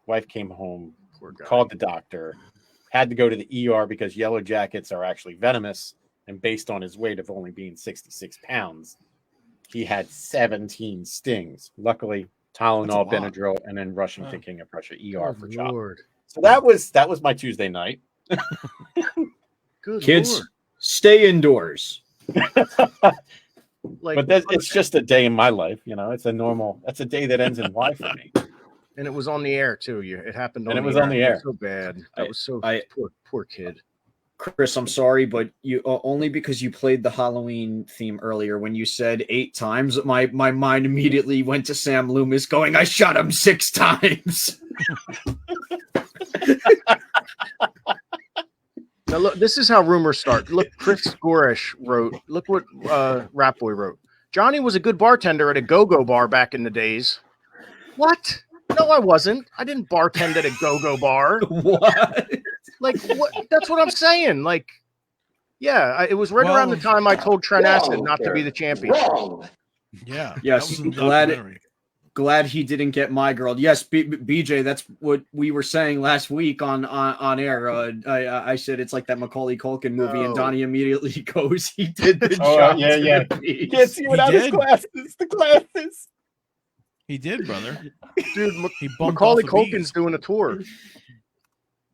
Speaker 3: wife came home, called the doctor, had to go to the ER because yellow jackets are actually venomous, and based on his weight of only being 66 pounds, he had 17 stings. Luckily, Tylenol, Benadryl, and then rushing to King of Prussia ER for chop. So that was my Tuesday night.
Speaker 1: Good
Speaker 2: Kids,
Speaker 1: Lord.
Speaker 2: stay indoors.
Speaker 3: But it's just a day in my life. It's that's a day that ends in Y for me.
Speaker 1: And it was on the air too. It happened on
Speaker 3: And it
Speaker 1: the
Speaker 3: was
Speaker 1: air.
Speaker 3: on the air.
Speaker 1: So bad. That was so poor kid.
Speaker 2: Chris, I'm sorry, but you only because you played the Halloween theme earlier. When you said 8 times, my mind immediately went to Sam Loomis going, I shot him 6 times.
Speaker 1: Now look, this is how rumors start. Look, Chris Gorish wrote. Look what Rap Boy wrote. Johnny was a good bartender at a go-go bar back in the days. What? No, I wasn't. I didn't bartend at a go-go bar.
Speaker 2: What?
Speaker 1: Like what? That's what I'm saying. Like, yeah, it was around the time I told Trent Acid not to be the champion.
Speaker 4: Yeah.
Speaker 2: Yes.
Speaker 4: That was in the documentary.
Speaker 2: Glad he didn't get my girl. Yes, BJ, that's what we were saying last week on air. I said it's like that Macaulay Culkin movie, and Donnie immediately goes, he did the job.
Speaker 3: Yeah. You can't see without his glasses. The glasses.
Speaker 4: He did, brother.
Speaker 1: Dude,
Speaker 4: He bumped
Speaker 1: Macaulay
Speaker 4: off of
Speaker 1: Culkin's
Speaker 4: bees.
Speaker 1: doing a tour.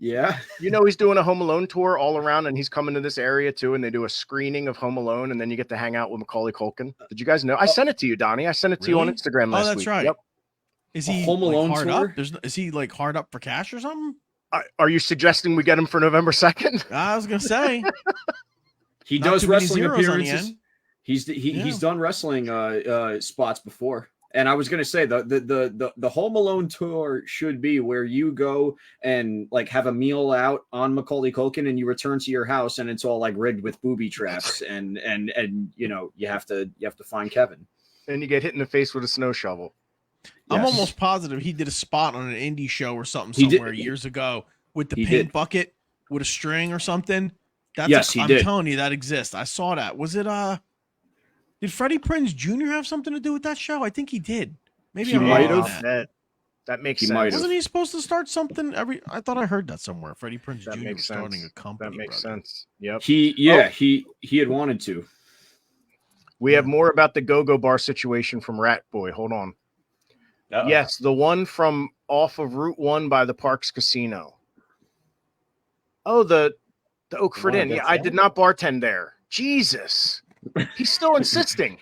Speaker 2: Yeah.
Speaker 1: He's doing a Home Alone tour all around, and he's coming to this area too, and they do a screening of Home Alone, and then you get to hang out with Macaulay Culkin. Did you guys know? I sent it to you, Donnie. I sent it to you on Instagram last week.
Speaker 4: Oh, that's right.
Speaker 1: Yep.
Speaker 4: Is he
Speaker 2: Home Alone
Speaker 4: hard
Speaker 2: tour?
Speaker 4: up? Is he like hard up for cash or something?
Speaker 1: Are you suggesting we get him for November 2nd?
Speaker 4: I was gonna say
Speaker 2: He
Speaker 4: Not
Speaker 2: does
Speaker 4: too many
Speaker 2: wrestling
Speaker 4: zeros on the
Speaker 2: appearances.
Speaker 4: end.
Speaker 2: He's done wrestling spots before. And I was gonna say the Home Alone tour should be where you go and like have a meal out on Macaulay Culkin, and you return to your house, and it's all like rigged with booby traps, and you have to find Kevin,
Speaker 1: And you get hit in the face with a snow shovel.
Speaker 4: I'm
Speaker 2: Yes.
Speaker 4: almost positive he did a spot on an indie show or something
Speaker 2: He did.
Speaker 4: somewhere years ago with the
Speaker 2: He
Speaker 4: paint
Speaker 2: did.
Speaker 4: bucket with a string or something.
Speaker 2: Yes, he
Speaker 4: I'm
Speaker 2: did.
Speaker 4: telling you that exists. I saw that. Was it did Freddie Prinze Jr. have something to do with that show? I think he did. Maybe
Speaker 2: He
Speaker 4: I'm
Speaker 2: might
Speaker 4: wrong on
Speaker 2: have.
Speaker 4: that.
Speaker 1: That makes
Speaker 2: He
Speaker 1: sense.
Speaker 2: might have.
Speaker 4: Wasn't he supposed to start something I thought I heard that somewhere. Freddie Prinze
Speaker 1: That
Speaker 4: Jr.
Speaker 1: makes
Speaker 4: was starting
Speaker 1: sense.
Speaker 4: a company.
Speaker 1: That makes
Speaker 4: brother.
Speaker 1: sense. Yep.
Speaker 2: He had wanted to.
Speaker 1: We have more about the go-go bar situation from Rat Boy. Hold on.
Speaker 3: Uh-oh.
Speaker 1: Yes, the one from off of Route 1 by the Parks Casino. Oh, the Oakford
Speaker 3: one
Speaker 1: Inn.
Speaker 3: at
Speaker 1: Yeah, I
Speaker 3: Sam?
Speaker 1: did not bartend there. Jesus. He's still insisting.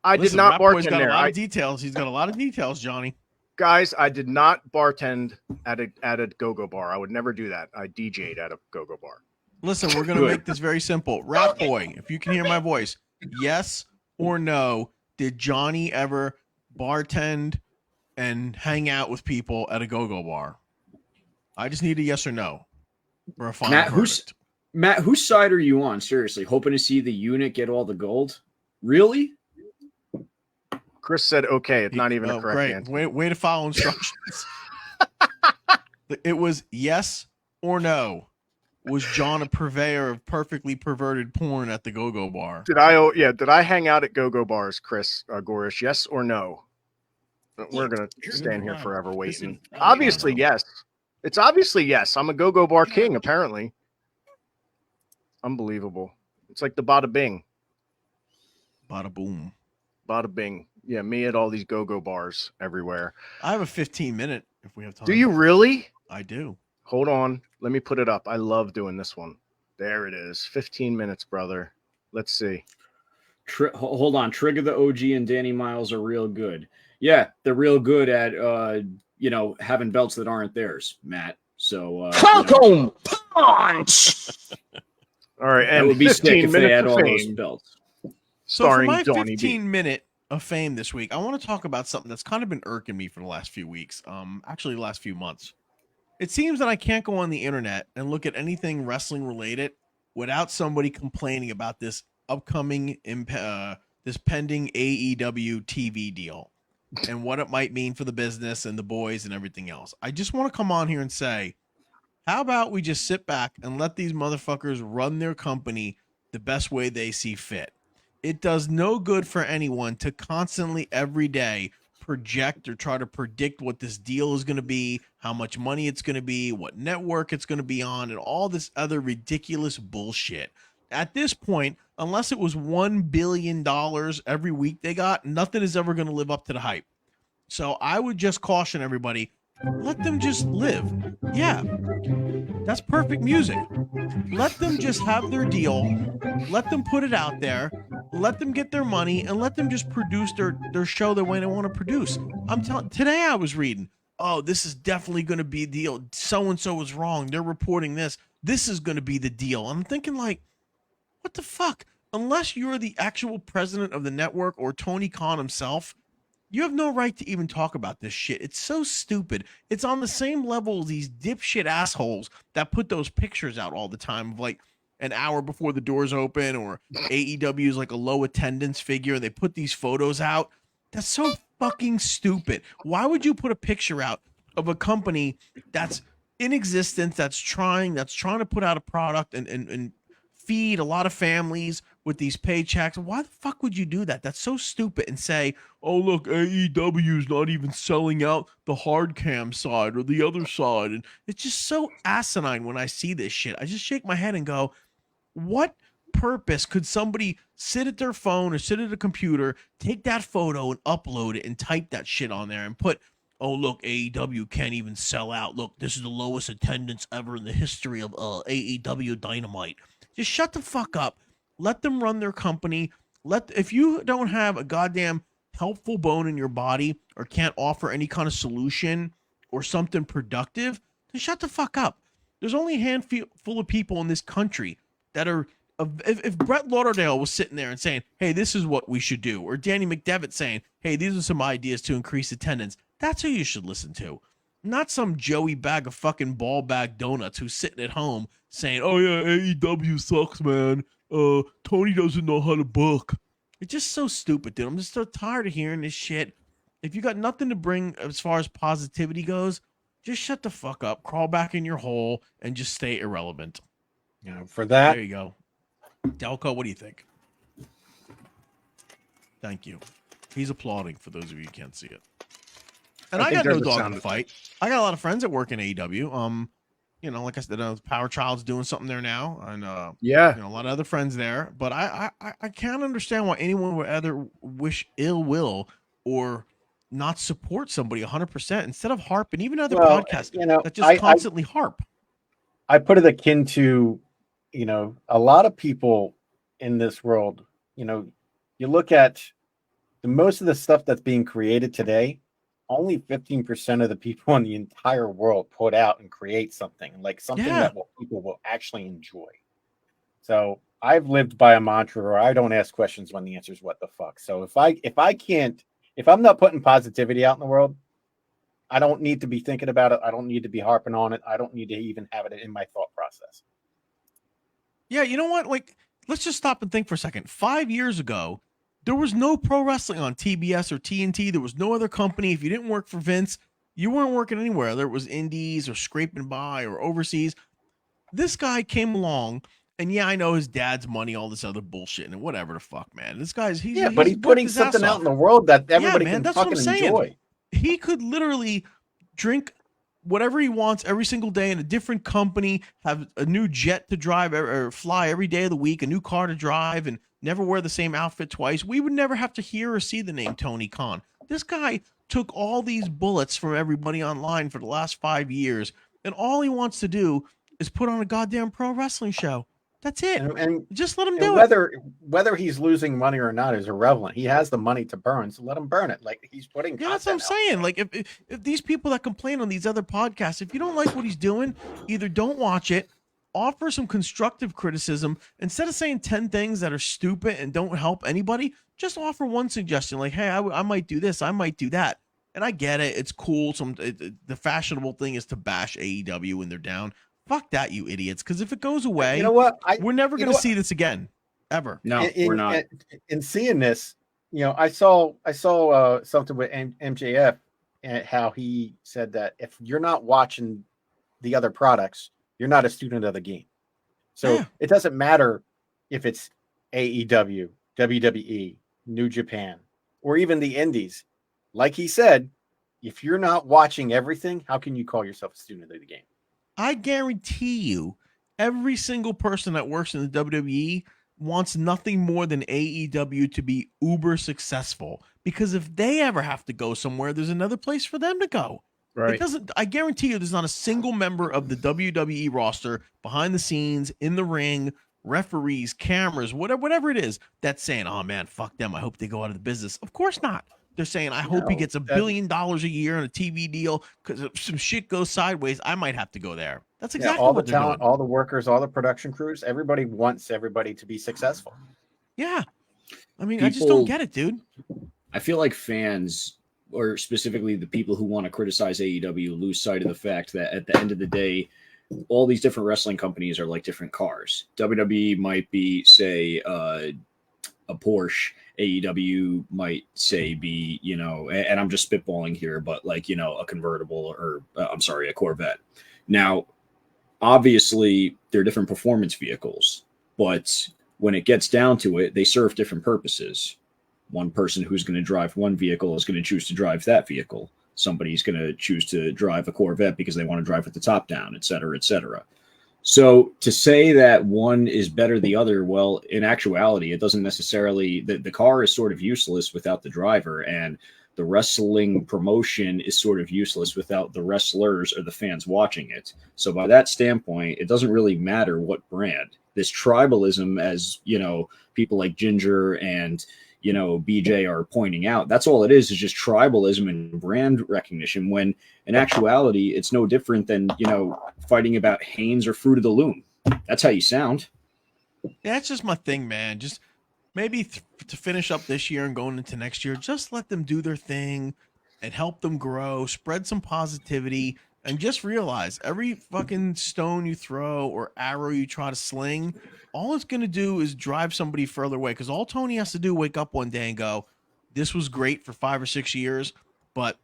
Speaker 1: I
Speaker 4: Listen,
Speaker 1: did not
Speaker 4: Rat Boy's
Speaker 1: bartend
Speaker 4: got
Speaker 1: there.
Speaker 4: a lot of details. He's got a lot of details, Johnny.
Speaker 1: Guys, I did not bartend at a go-go bar. I would never do that. I DJ'd at a go-go bar.
Speaker 4: Listen, we're gonna make this very simple. Rat Boy, if you can hear my voice, yes or no, did Johnny ever bartend and hang out with people at a go-go bar? I just need a yes or no for a final verdict.
Speaker 2: Matt, whose side are you on? Seriously, hoping to see the unit get all the gold? Really?
Speaker 1: Chris said, okay, it's not even a correct
Speaker 4: great.
Speaker 1: answer.
Speaker 4: Way to follow instructions. It was yes or no. Was John a purveyor of perfectly perverted porn at the go-go bar?
Speaker 1: Did I hang out at go-go bars, Chris Gorish? Yes or no? We're going to stand here forever waiting. Obviously, yes. It's obviously yes. I'm a go-go bar king, apparently. Unbelievable. It's like the bada bing.
Speaker 4: Bada boom.
Speaker 1: Bada bing. Yeah, me at all these go-go bars everywhere.
Speaker 4: I have a 15-minute if we have time.
Speaker 1: Do you really?
Speaker 4: I do.
Speaker 1: Hold on. Let me put it up. I love doing this one. There it is. 15 minutes, brother. Let's see.
Speaker 2: Hold on. Trigger the OG and Danny Miles are real good. Yeah, they're real good at having belts that aren't theirs, Matt. So
Speaker 6: Falcon punch.
Speaker 1: All right, and
Speaker 2: it would be sick if they had all those
Speaker 1: fame,
Speaker 2: belts.
Speaker 4: So for
Speaker 1: starring
Speaker 4: my
Speaker 1: Donnie B.
Speaker 4: 15-minute of fame this week, I want to talk about something that's kind of been irking me for the last few weeks. Actually, the last few months. It seems that I can't go on the internet and look at anything wrestling related without somebody complaining about this upcoming, this pending AEW TV deal and what it might mean for the business and the boys and everything else. I just want to come on here and say, how about we just sit back and let these motherfuckers run their company the best way they see fit? It does no good for anyone to constantly every day project or try to predict what this deal is going to be, how much money it's going to be, what network it's going to be on, and all this other ridiculous bullshit. At this point, unless it was $1 billion every week they got, nothing is ever going to live up to the hype. So I would just caution everybody, let them just live. Yeah, that's perfect music. Let them just have their deal. Let them put it out there. Let them get their money and let them just produce their show the way they want to produce. I'm telling. Today I was reading, oh, this is definitely going to be the deal. So-and-so was wrong. They're reporting this. This is going to be the deal. I'm thinking like, what the fuck? Unless you're the actual president of the network or Tony Khan himself, you have no right to even talk about this shit. It's so stupid. It's on the same level as these dipshit assholes that put those pictures out all the time of like an hour before the doors open, or AEW is like a low attendance figure. They put these photos out. That's so fucking stupid. Why would you put a picture out of a company that's in existence, that's trying to put out a product and feed a lot of families with these paychecks? Why the fuck would you do that? That's so stupid. And say, oh, look, AEW is not even selling out the hard cam side or the other side. And it's just so asinine when I see this shit. I just shake my head and go, what purpose could somebody sit at their phone or sit at a computer, take that photo and upload it and type that shit on there and put, oh, look, AEW can't even sell out. Look, this is the lowest attendance ever in the history of AEW Dynamite. Just shut the fuck up. Let them run their company. If you don't have a goddamn helpful bone in your body or can't offer any kind of solution or something productive, then shut the fuck up. There's only a handful of people in this country that are, if Brett Lauderdale was sitting there and saying, hey, this is what we should do, or Danny McDevitt saying, hey, these are some ideas to increase attendance, that's who you should listen to. Not some Joey bag of fucking ball bag donuts who's sitting at home saying, oh yeah, AEW sucks, man. Tony doesn't know how to book. It's just so stupid, dude. I'm just so tired of hearing this shit. If you got nothing to bring as far as positivity goes, just shut the fuck up, crawl back in your hole, and just stay irrelevant.
Speaker 3: For that,
Speaker 4: there you go. Delco, what do you think? Thank you. He's applauding for those of you who can't see it. And I got no dog in the fight. I got a lot of friends that work in AEW. Like I said, Power Child's doing something there now, and a lot of other friends there. But I can't understand why anyone would either wish ill will or not support somebody 100% instead of harping. Even other podcasts that just constantly harp.
Speaker 3: I put it akin to, a lot of people in this world. You look at most of the stuff that's being created today. Only 15% of the people in the entire world put out and create something that people will actually enjoy. So I've lived by a mantra where I don't ask questions when the answer is what the fuck. So if I'm not putting positivity out in the world, I don't need to be thinking about it. I don't need to be harping on it. I don't need to even have it in my thought process.
Speaker 4: Yeah, you know what? Let's just stop and think for a second. 5 years ago, there was no pro wrestling on TBS or TNT. There was no other company. If you didn't work for Vince, you weren't working anywhere. There was indies or scraping by or overseas. This guy came along, and I know his dad's money, all this other bullshit, and whatever the fuck, man. This guy's he's
Speaker 3: putting something out in the world that everybody can fucking enjoy.
Speaker 4: He could literally drink whatever he wants every single day in a different company, have a new jet to drive or fly every day of the week, a new car to drive, and never wear the same outfit twice, we would never have to hear or see the name Tony Khan. This guy took all these bullets from everybody online for the last 5 years, and all he wants to do is put on a goddamn pro wrestling show. That's it.
Speaker 3: And
Speaker 4: just let him
Speaker 3: and
Speaker 4: do it.
Speaker 3: whether he's losing money or not is irrelevant. He has the money to burn, so let him burn it. Like he's putting.
Speaker 4: Yeah, that's what I'm saying. Like if these people that complain on these other podcasts, if you don't like what he's doing, either don't watch it, offer some constructive criticism instead of saying 10 things that are stupid and don't help anybody. Just offer one suggestion, like, hey, I might do this, I might do that. And I get it; it's cool. The fashionable thing is to bash AEW when they're down. Fuck that, you idiots! Because if it goes away,
Speaker 3: You know what?
Speaker 4: we're never going to see this again, ever.
Speaker 2: No, we're not.
Speaker 3: In seeing this, I saw something with MJF and how he said that if you're not watching the other products, you're not a student of the game. So
Speaker 4: Yeah.
Speaker 3: it doesn't matter if it's AEW, WWE, New Japan, or even the Indies. Like he said, if you're not watching everything, how can you call yourself a student of the game?
Speaker 4: I guarantee you, every single person that works in the WWE wants nothing more than AEW to be uber successful. Because if they ever have to go somewhere, there's another place for them to go.
Speaker 1: Right.
Speaker 4: It doesn't. I guarantee you, there's not a single member of the WWE roster behind the scenes, in the ring, referees, cameras, whatever it is, that's saying, "Oh man, fuck them. I hope they go out of the business." Of course not. They're saying, I hope he gets $1 billion a year on a TV deal because if some shit goes sideways, I might have to go there. That's exactly
Speaker 3: all the
Speaker 4: what they're
Speaker 3: talent,
Speaker 4: doing.
Speaker 3: all the workers, all the production crews, everybody wants everybody to be successful.
Speaker 4: Yeah. I mean, I just don't get it, dude.
Speaker 2: I feel like fans, or specifically the people who want to criticize AEW, lose sight of the fact that at the end of the day, all these different wrestling companies are like different cars. WWE might be, say, a Porsche. AEW might say be, and I'm just spitballing here, but like, a convertible or a Corvette. Now, obviously they're different performance vehicles, but when it gets down to it, they serve different purposes. One person who's going to drive one vehicle is going to choose to drive that vehicle. Somebody's going to choose to drive a Corvette because they want to drive with the top down, et cetera, et cetera. So to say that one is better than the other, well, in actuality, it doesn't necessarily, the car is sort of useless without the driver, and the wrestling promotion is sort of useless without the wrestlers or the fans watching it. So by that standpoint, it doesn't really matter what brand. This tribalism, as, people like Ginger and, BJ are pointing out, that's all it is just tribalism and brand recognition, when in actuality, it's no different than, fighting about Hanes or Fruit of the Loom. That's how you sound.
Speaker 4: Yeah, that's just my thing, man. Just maybe to finish up this year and going into next year, just let them do their thing and help them grow, spread some positivity, and just realize every fucking stone you throw or arrow you try to sling, all it's going to do is drive somebody further away. Because all Tony has to do, wake up one day and go, this was great for 5 or 6 years, but,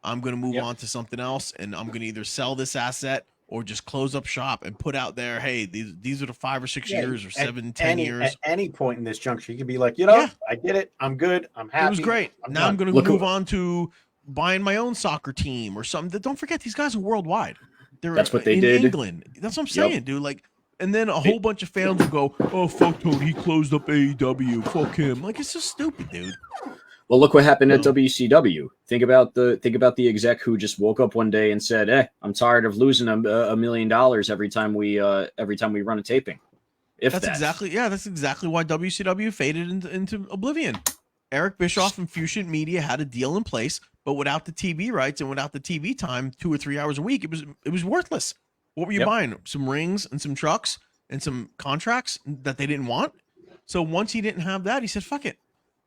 Speaker 4: I'm going to move on to something else, and I'm going to either sell this asset or just close up shop and put out there, hey, these are the 5 or 6 years or 7, 10 years.
Speaker 3: At any point in this juncture, you could be like, I did it. I'm good. I'm happy.
Speaker 4: It was great. Now I'm going to move on to buying my own soccer team or something. Don't forget, these guys are worldwide.
Speaker 2: That's what they
Speaker 4: in
Speaker 2: did.
Speaker 4: England. That's what I'm saying, dude. Like, and then a whole bunch of fans will go, oh, fuck Tony, he closed up AEW. Fuck him. Like, it's just stupid, dude.
Speaker 2: Well, look what happened at WCW. Think about the exec who just woke up one day and said, I'm tired of losing $1 million every time we run a taping. That's exactly why WCW faded into oblivion. Eric Bischoff and Fusion Media had a deal in place, but without the TV rights and without the TV time, 2 or 3 hours a week, it was worthless. What were you buying? Some rings and some trucks and some contracts that they didn't want. So once he didn't have that, he said, fuck it.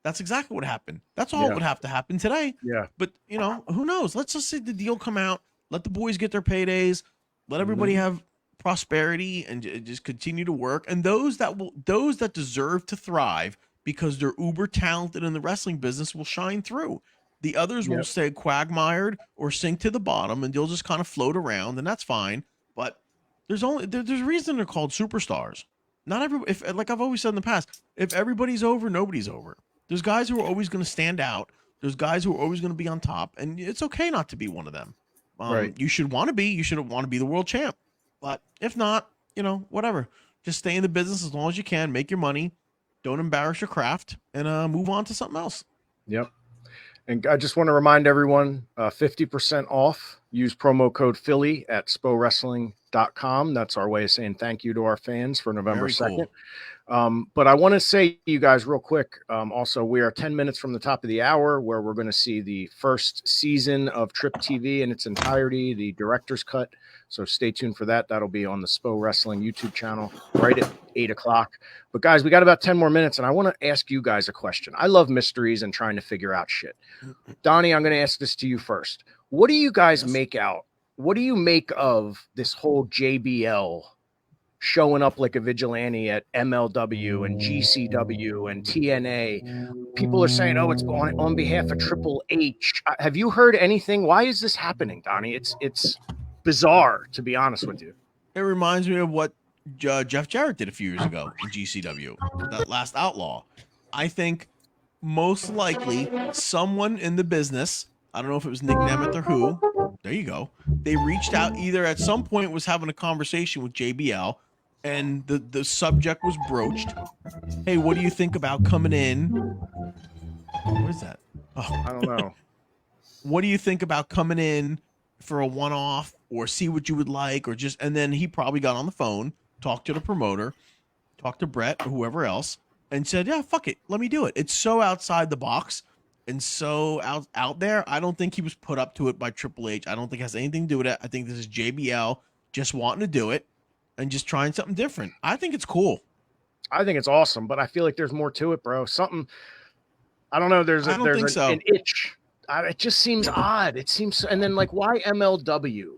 Speaker 2: That's exactly what happened. That's all would have to happen today.
Speaker 1: Yeah.
Speaker 4: But, who knows? Let's just see the deal come out. Let the boys get their paydays. Let everybody have prosperity and just continue to work. And those that deserve to thrive because they're uber talented in the wrestling business will shine through. The others will stay quagmired or sink to the bottom, and they'll just kind of float around, and that's fine. But there's a reason they're called superstars. Not every, like I've always said in the past, if everybody's over, nobody's over. There's guys who are always going to stand out. There's guys who are always going to be on top, and it's okay not to be one of them.
Speaker 1: Right.
Speaker 4: You should want to be. You should want to be the world champ. But if not, whatever. Just stay in the business as long as you can. Make your money. Don't embarrass your craft, and move on to something else.
Speaker 1: Yep. And I just want to remind everyone, 50% off. Use promo code Philly at SPOWrestling.com. That's our way of saying thank you to our fans for November
Speaker 4: Very
Speaker 1: 2nd.
Speaker 4: cool.
Speaker 1: But I want to say to you guys real quick, also, we are 10 minutes from the top of the hour where we're going to see the first season of TripTV in its entirety, the director's cut. So stay tuned for that. That'll be on the SPO Wrestling YouTube channel right at 8 o'clock. But guys, we got about 10 more minutes, and I want to ask you guys a question. I love mysteries and trying to figure out shit. Donnie, I'm going to ask this to you first. What do you guys make out? What do you make of this whole JBL showing up like a vigilante at MLW and GCW and TNA? People are saying, oh, it's on behalf of Triple H. Have you heard anything? Why is this happening, Donnie? It's bizarre, to be honest with you.
Speaker 4: It reminds me of what Jeff Jarrett did a few years ago in GCW, that last Outlaw. I think most likely someone in the business, I don't know if it was Nick Nemeth or who, there you go, they reached out, either at some point was having a conversation with JBL, and the subject was broached. Hey, what do you think about coming in? What is that? Oh.
Speaker 1: I don't know.
Speaker 4: What do you think about coming in for a one-off, or see what you would like, or just, and then he probably got on the phone, talked to the promoter, talked to Brett or whoever else, and said, yeah, fuck it, let me do it. It's so outside the box and so out there. I don't think he was put up to it by Triple H. I don't think it has anything to do with it. I think this is JBL just wanting to do it and just trying something different. I think it's cool.
Speaker 1: I think it's awesome, but I feel like there's more to it, bro. Something, I don't know. There's an itch. It just seems odd. It seems, and then like, why MLW?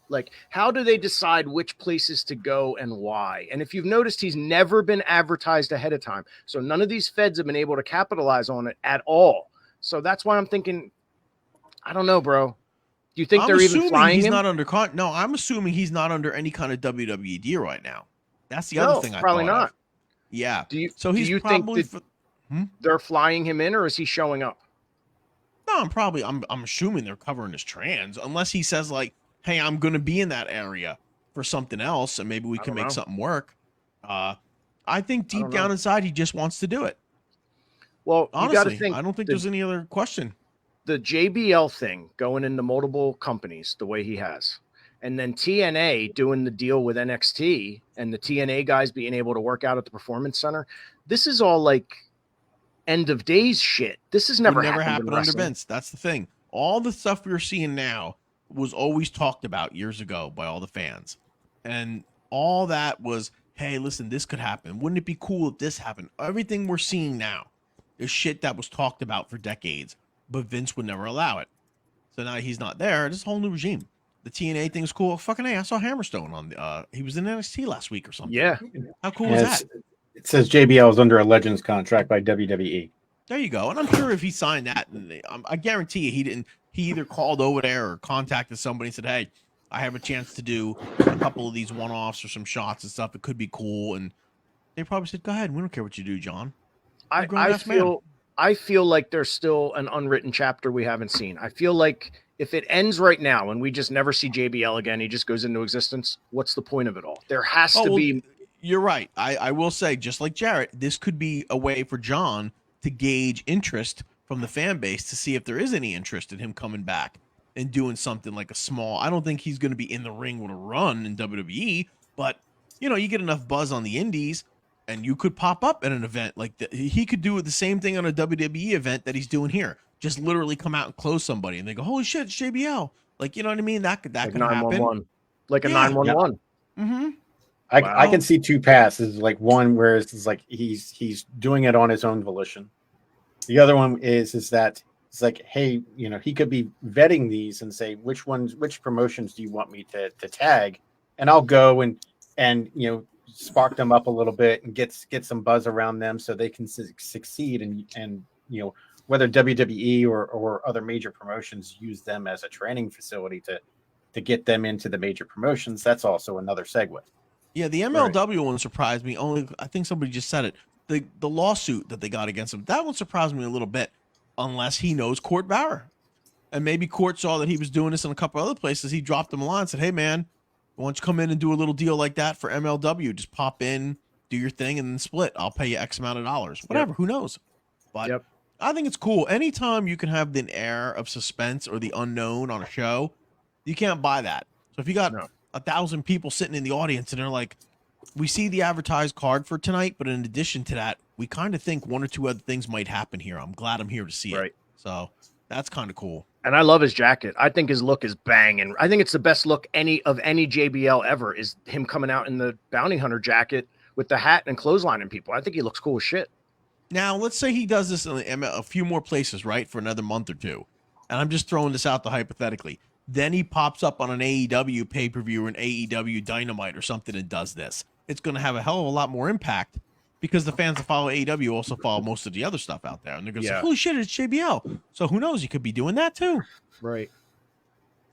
Speaker 1: Like, how do they decide which places to go and why? And if you've noticed, he's never been advertised ahead of time. So none of these feds have been able to capitalize on it at all. So that's why I'm thinking, I don't know, bro. Do you think they're even flying
Speaker 4: he's
Speaker 1: him?
Speaker 4: Not under no, I'm assuming he's not under any kind of WWE deal right now. That's the other thing I
Speaker 1: probably not.
Speaker 4: Of. Yeah.
Speaker 1: Do you
Speaker 4: he's
Speaker 1: probably think they're flying him in, or is he showing up?
Speaker 4: No, I'm assuming they're covering his trans, unless he says like, hey, I'm going to be in that area for something else, and maybe we can make something work. I think deep down inside, he just wants to do it.
Speaker 1: Well,
Speaker 4: honestly,
Speaker 1: you got to think.
Speaker 4: I don't think there's any other question.
Speaker 1: The JBL thing going into multiple companies the way he has, and then TNA doing the deal with NXT, and the TNA guys being able to work out at the Performance Center. This is all like end of days shit. This has never happened
Speaker 4: under Vince. That's the thing. All the stuff we're seeing now was always talked about years ago by all the fans. And all that was, hey, listen, this could happen. Wouldn't it be cool if this happened? Everything we're seeing now is shit that was talked about for decades, but Vince would never allow it. So now he's not there. This whole new regime. The TNA thing is cool. Fucking hey, I saw Hammerstone on he was in NXT last week or something.
Speaker 1: Yeah.
Speaker 4: How cool is that?
Speaker 3: It says JBL is under a Legends contract by WWE.
Speaker 4: There you go. And I'm sure if he signed that, and I guarantee you he didn't. He either called over there or contacted somebody and said, hey, I have a chance to do a couple of these one-offs or some shots and stuff. It could be cool. And they probably said, go ahead. We don't care what you do, John.
Speaker 1: I feel like there's still an unwritten chapter we haven't seen. I feel like if it ends right now and we just never see JBL again, he just goes into existence, what's the point of it all? There has to be.
Speaker 4: You're right. I will say, just like Jarrett, this could be a way for John to gauge interest from the fan base to see if there is any interest in him coming back and doing something like a small. I don't think he's going to be in the ring with a run in WWE, but you get enough buzz on the indies and you could pop up at an event like he could do the same thing on a WWE event that he's doing here. Just literally come out and close somebody and they go, holy shit, it's JBL. Like, you know what I mean? That could happen.
Speaker 1: Like a 911.
Speaker 4: Mm-hmm.
Speaker 3: I can see two paths. Is like one where it's like he's doing it on his own volition. The other one is that it's like, hey, he could be vetting these and say which promotions do you want me to tag, and I'll go and spark them up a little bit and get some buzz around them so they can succeed and whether WWE or other major promotions use them as a training facility to get them into the major promotions. That's also another segue.
Speaker 4: Yeah, the MLW one surprised me. Only I think somebody just said it. The lawsuit that they got against him, that one surprised me a little bit, unless he knows Court Bauer. And maybe Court saw that he was doing this in a couple other places. He dropped him a line and said, hey, man, why don't you come in and do a little deal like that for MLW? Just pop in, do your thing, and then split. I'll pay you X amount of dollars. Whatever. Who knows? But I think it's cool. Anytime you can have the air of suspense or the unknown on a show, you can't buy that. So if you got 1,000 people sitting in the audience and they're like, we see the advertised card for tonight, but in addition to that, we kind of think one or two other things might happen here. I'm glad I'm here to see it. So that's kind of cool.
Speaker 1: And I love his jacket. I think his look is banging. I think it's the best look any JBL ever is him coming out in the bounty hunter jacket with the hat and clotheslining people. I think he looks cool as shit.
Speaker 4: Now, let's say he does this in a few more places, right, for another month or two. And I'm just throwing this out there hypothetically. Then he pops up on an AEW pay-per-view or an AEW Dynamite or something and does this. It's going to have a hell of a lot more impact because the fans that follow AEW also follow most of the other stuff out there. And they're going to say, holy shit, it's JBL. So who knows? He could be doing that too.
Speaker 1: Right.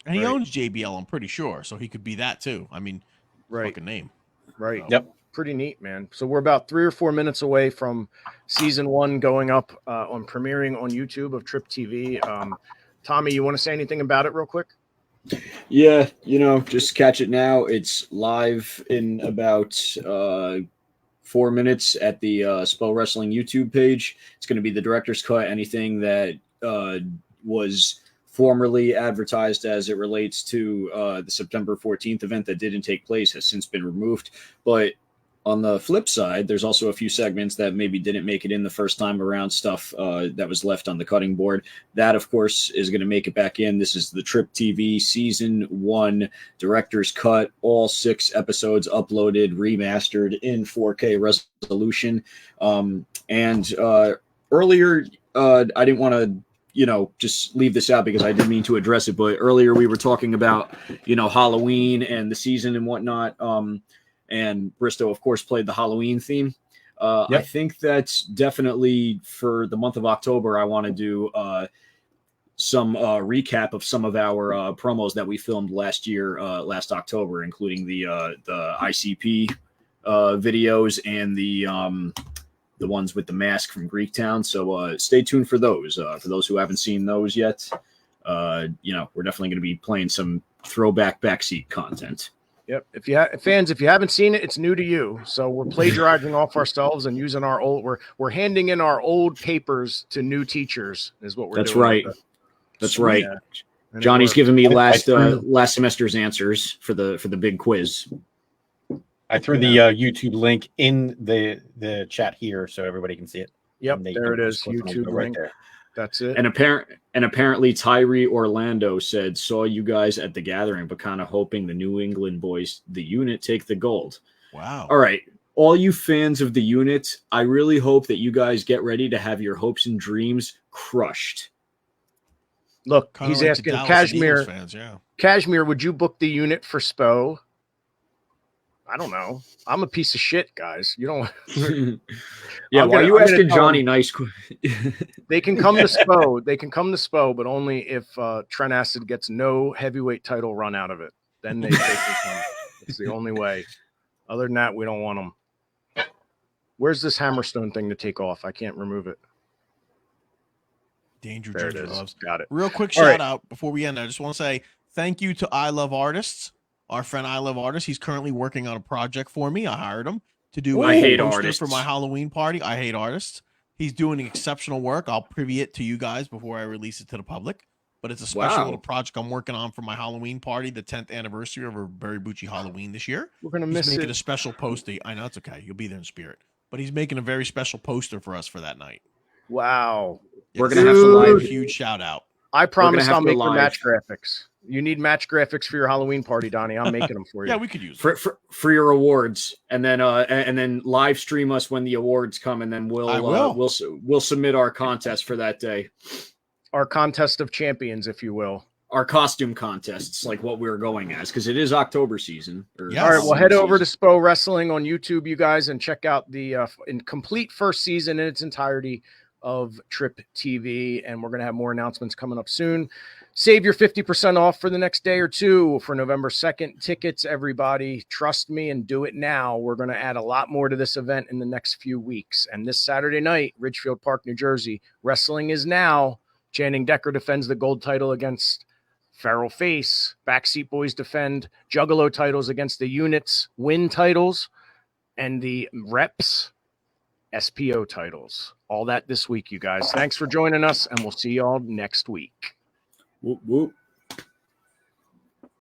Speaker 4: And he owns JBL, I'm pretty sure. So he could be that too. I mean, fucking name.
Speaker 1: Right.
Speaker 4: So.
Speaker 1: Yep. Pretty neat, man. So we're about 3 or 4 minutes away from season 1 going up on premiering on YouTube of TripTV. Tommy, you want to say anything about it real quick?
Speaker 2: Yeah, just catch it now. It's live in about 4 minutes at the SPO Wrestling YouTube page. It's going to be the director's cut. Anything that was formerly advertised as it relates to the September 14th event that didn't take place has since been removed. But on the flip side, there's also a few segments that maybe didn't make it in the first time around, stuff that was left on the cutting board. That, of course, is going to make it back in. This is the TripTV Season 1 Director's Cut. All 6 episodes uploaded, remastered in 4K resolution. Earlier, I didn't want to just leave this out because I didn't mean to address it, but earlier we were talking about, Halloween and the season and whatnot. And Bristow, of course, played the Halloween theme. I think that's definitely for the month of October. I want to do some recap of some of our promos that we filmed last October, including the ICP videos and the ones with the mask from Greektown. So stay tuned for those. For those who haven't seen those yet, we're definitely going to be playing some throwback backseat content.
Speaker 1: Yep. If you haven't seen it, it's new to you. So we're plagiarizing off ourselves and using our old. We're handing in our old papers to new teachers. Is what we're doing.
Speaker 2: That's right. That's right.
Speaker 1: Yeah.
Speaker 2: Johnny's giving me last semester's answers for the big quiz.
Speaker 3: I threw the YouTube link in the chat here so everybody can see it.
Speaker 1: Yep, there it is. YouTube link. There. That's it.
Speaker 2: And apparently Tyree Orlando said, saw you guys at the gathering, but kind of hoping the New England boys, the unit, take the gold.
Speaker 4: Wow.
Speaker 2: All right. All you fans of the unit, I really hope that you guys get ready to have your hopes and dreams crushed.
Speaker 1: Look,
Speaker 4: Kinda
Speaker 1: he's
Speaker 4: like
Speaker 1: asking
Speaker 4: Cashmere fans, yeah.
Speaker 1: Cashmere, would you book the unit for SPO? I don't know. I'm a piece of shit, guys. You don't.
Speaker 2: Yeah, why are you asking Johnny nice?
Speaker 1: They can come to SPO. They can come to SPO, but only if Trent Acid gets no heavyweight title run out of it. Then they can come. It's the only way. Other than that, we don't want them. Where's this Hammerstone thing to take off? I can't remove it.
Speaker 4: Danger
Speaker 1: There it
Speaker 4: Ginger
Speaker 1: is.
Speaker 4: loves.
Speaker 1: Got it.
Speaker 4: Real quick
Speaker 1: All
Speaker 4: shout
Speaker 1: right.
Speaker 4: out before we end. I just want to say thank you to I Love Artists. Our friend I Love Artists. He's currently working on a project for me. I hired him to do
Speaker 2: I
Speaker 4: a
Speaker 2: hate
Speaker 4: poster
Speaker 2: artists.
Speaker 4: for my Halloween party. I hate artists. He's doing exceptional work. I'll preview it to you guys before I release it to the public. But it's a special
Speaker 2: Wow.
Speaker 4: little project I'm working on for my Halloween party, the 10th anniversary of our Barry Bucci Halloween this year.
Speaker 1: We're gonna
Speaker 4: He's
Speaker 1: miss
Speaker 4: making
Speaker 1: it.
Speaker 4: a special poster. I know it's okay. You'll be there in spirit. But he's making a very special poster for us for that night.
Speaker 1: Wow.
Speaker 2: We're
Speaker 4: Yes.
Speaker 2: gonna have to
Speaker 1: Dude.
Speaker 2: live.
Speaker 4: Huge shout out.
Speaker 1: I promise
Speaker 2: have
Speaker 1: I'll
Speaker 2: to
Speaker 1: make
Speaker 2: go
Speaker 1: your
Speaker 2: live.
Speaker 1: match graphics. You need match graphics for your Halloween party, Donnie. I'm making them for you.
Speaker 4: Yeah, we could use it.
Speaker 2: For your awards, and then live stream us when the awards come, and then
Speaker 4: I will.
Speaker 2: we'll submit our contest for that day,
Speaker 1: Our contest of champions, if you will.
Speaker 2: our costume contests, like what we're going as, because it is October season.
Speaker 4: Yes.
Speaker 1: All right, well,
Speaker 2: Halloween
Speaker 1: head over to
Speaker 2: season.
Speaker 1: SPO Wrestling on YouTube, you guys, and check out the in complete first season in its entirety of Trip TV. And we're going to have more announcements coming up soon. Save your 50% off for the next day or two for November 2nd. Tickets, everybody. Trust me and do it now. We're going to add a lot more to this event in the next few weeks. And this Saturday night, Ridgefield Park, New Jersey, Wrestling Is Now, Channing Decker defends the gold title against Feral Face. Backseat Boys defend Juggalo titles against the Units win titles, and the Reps SPO titles. All that this week, you guys. Thanks for joining us, and we'll see y'all next week.
Speaker 2: Whoop, whoop.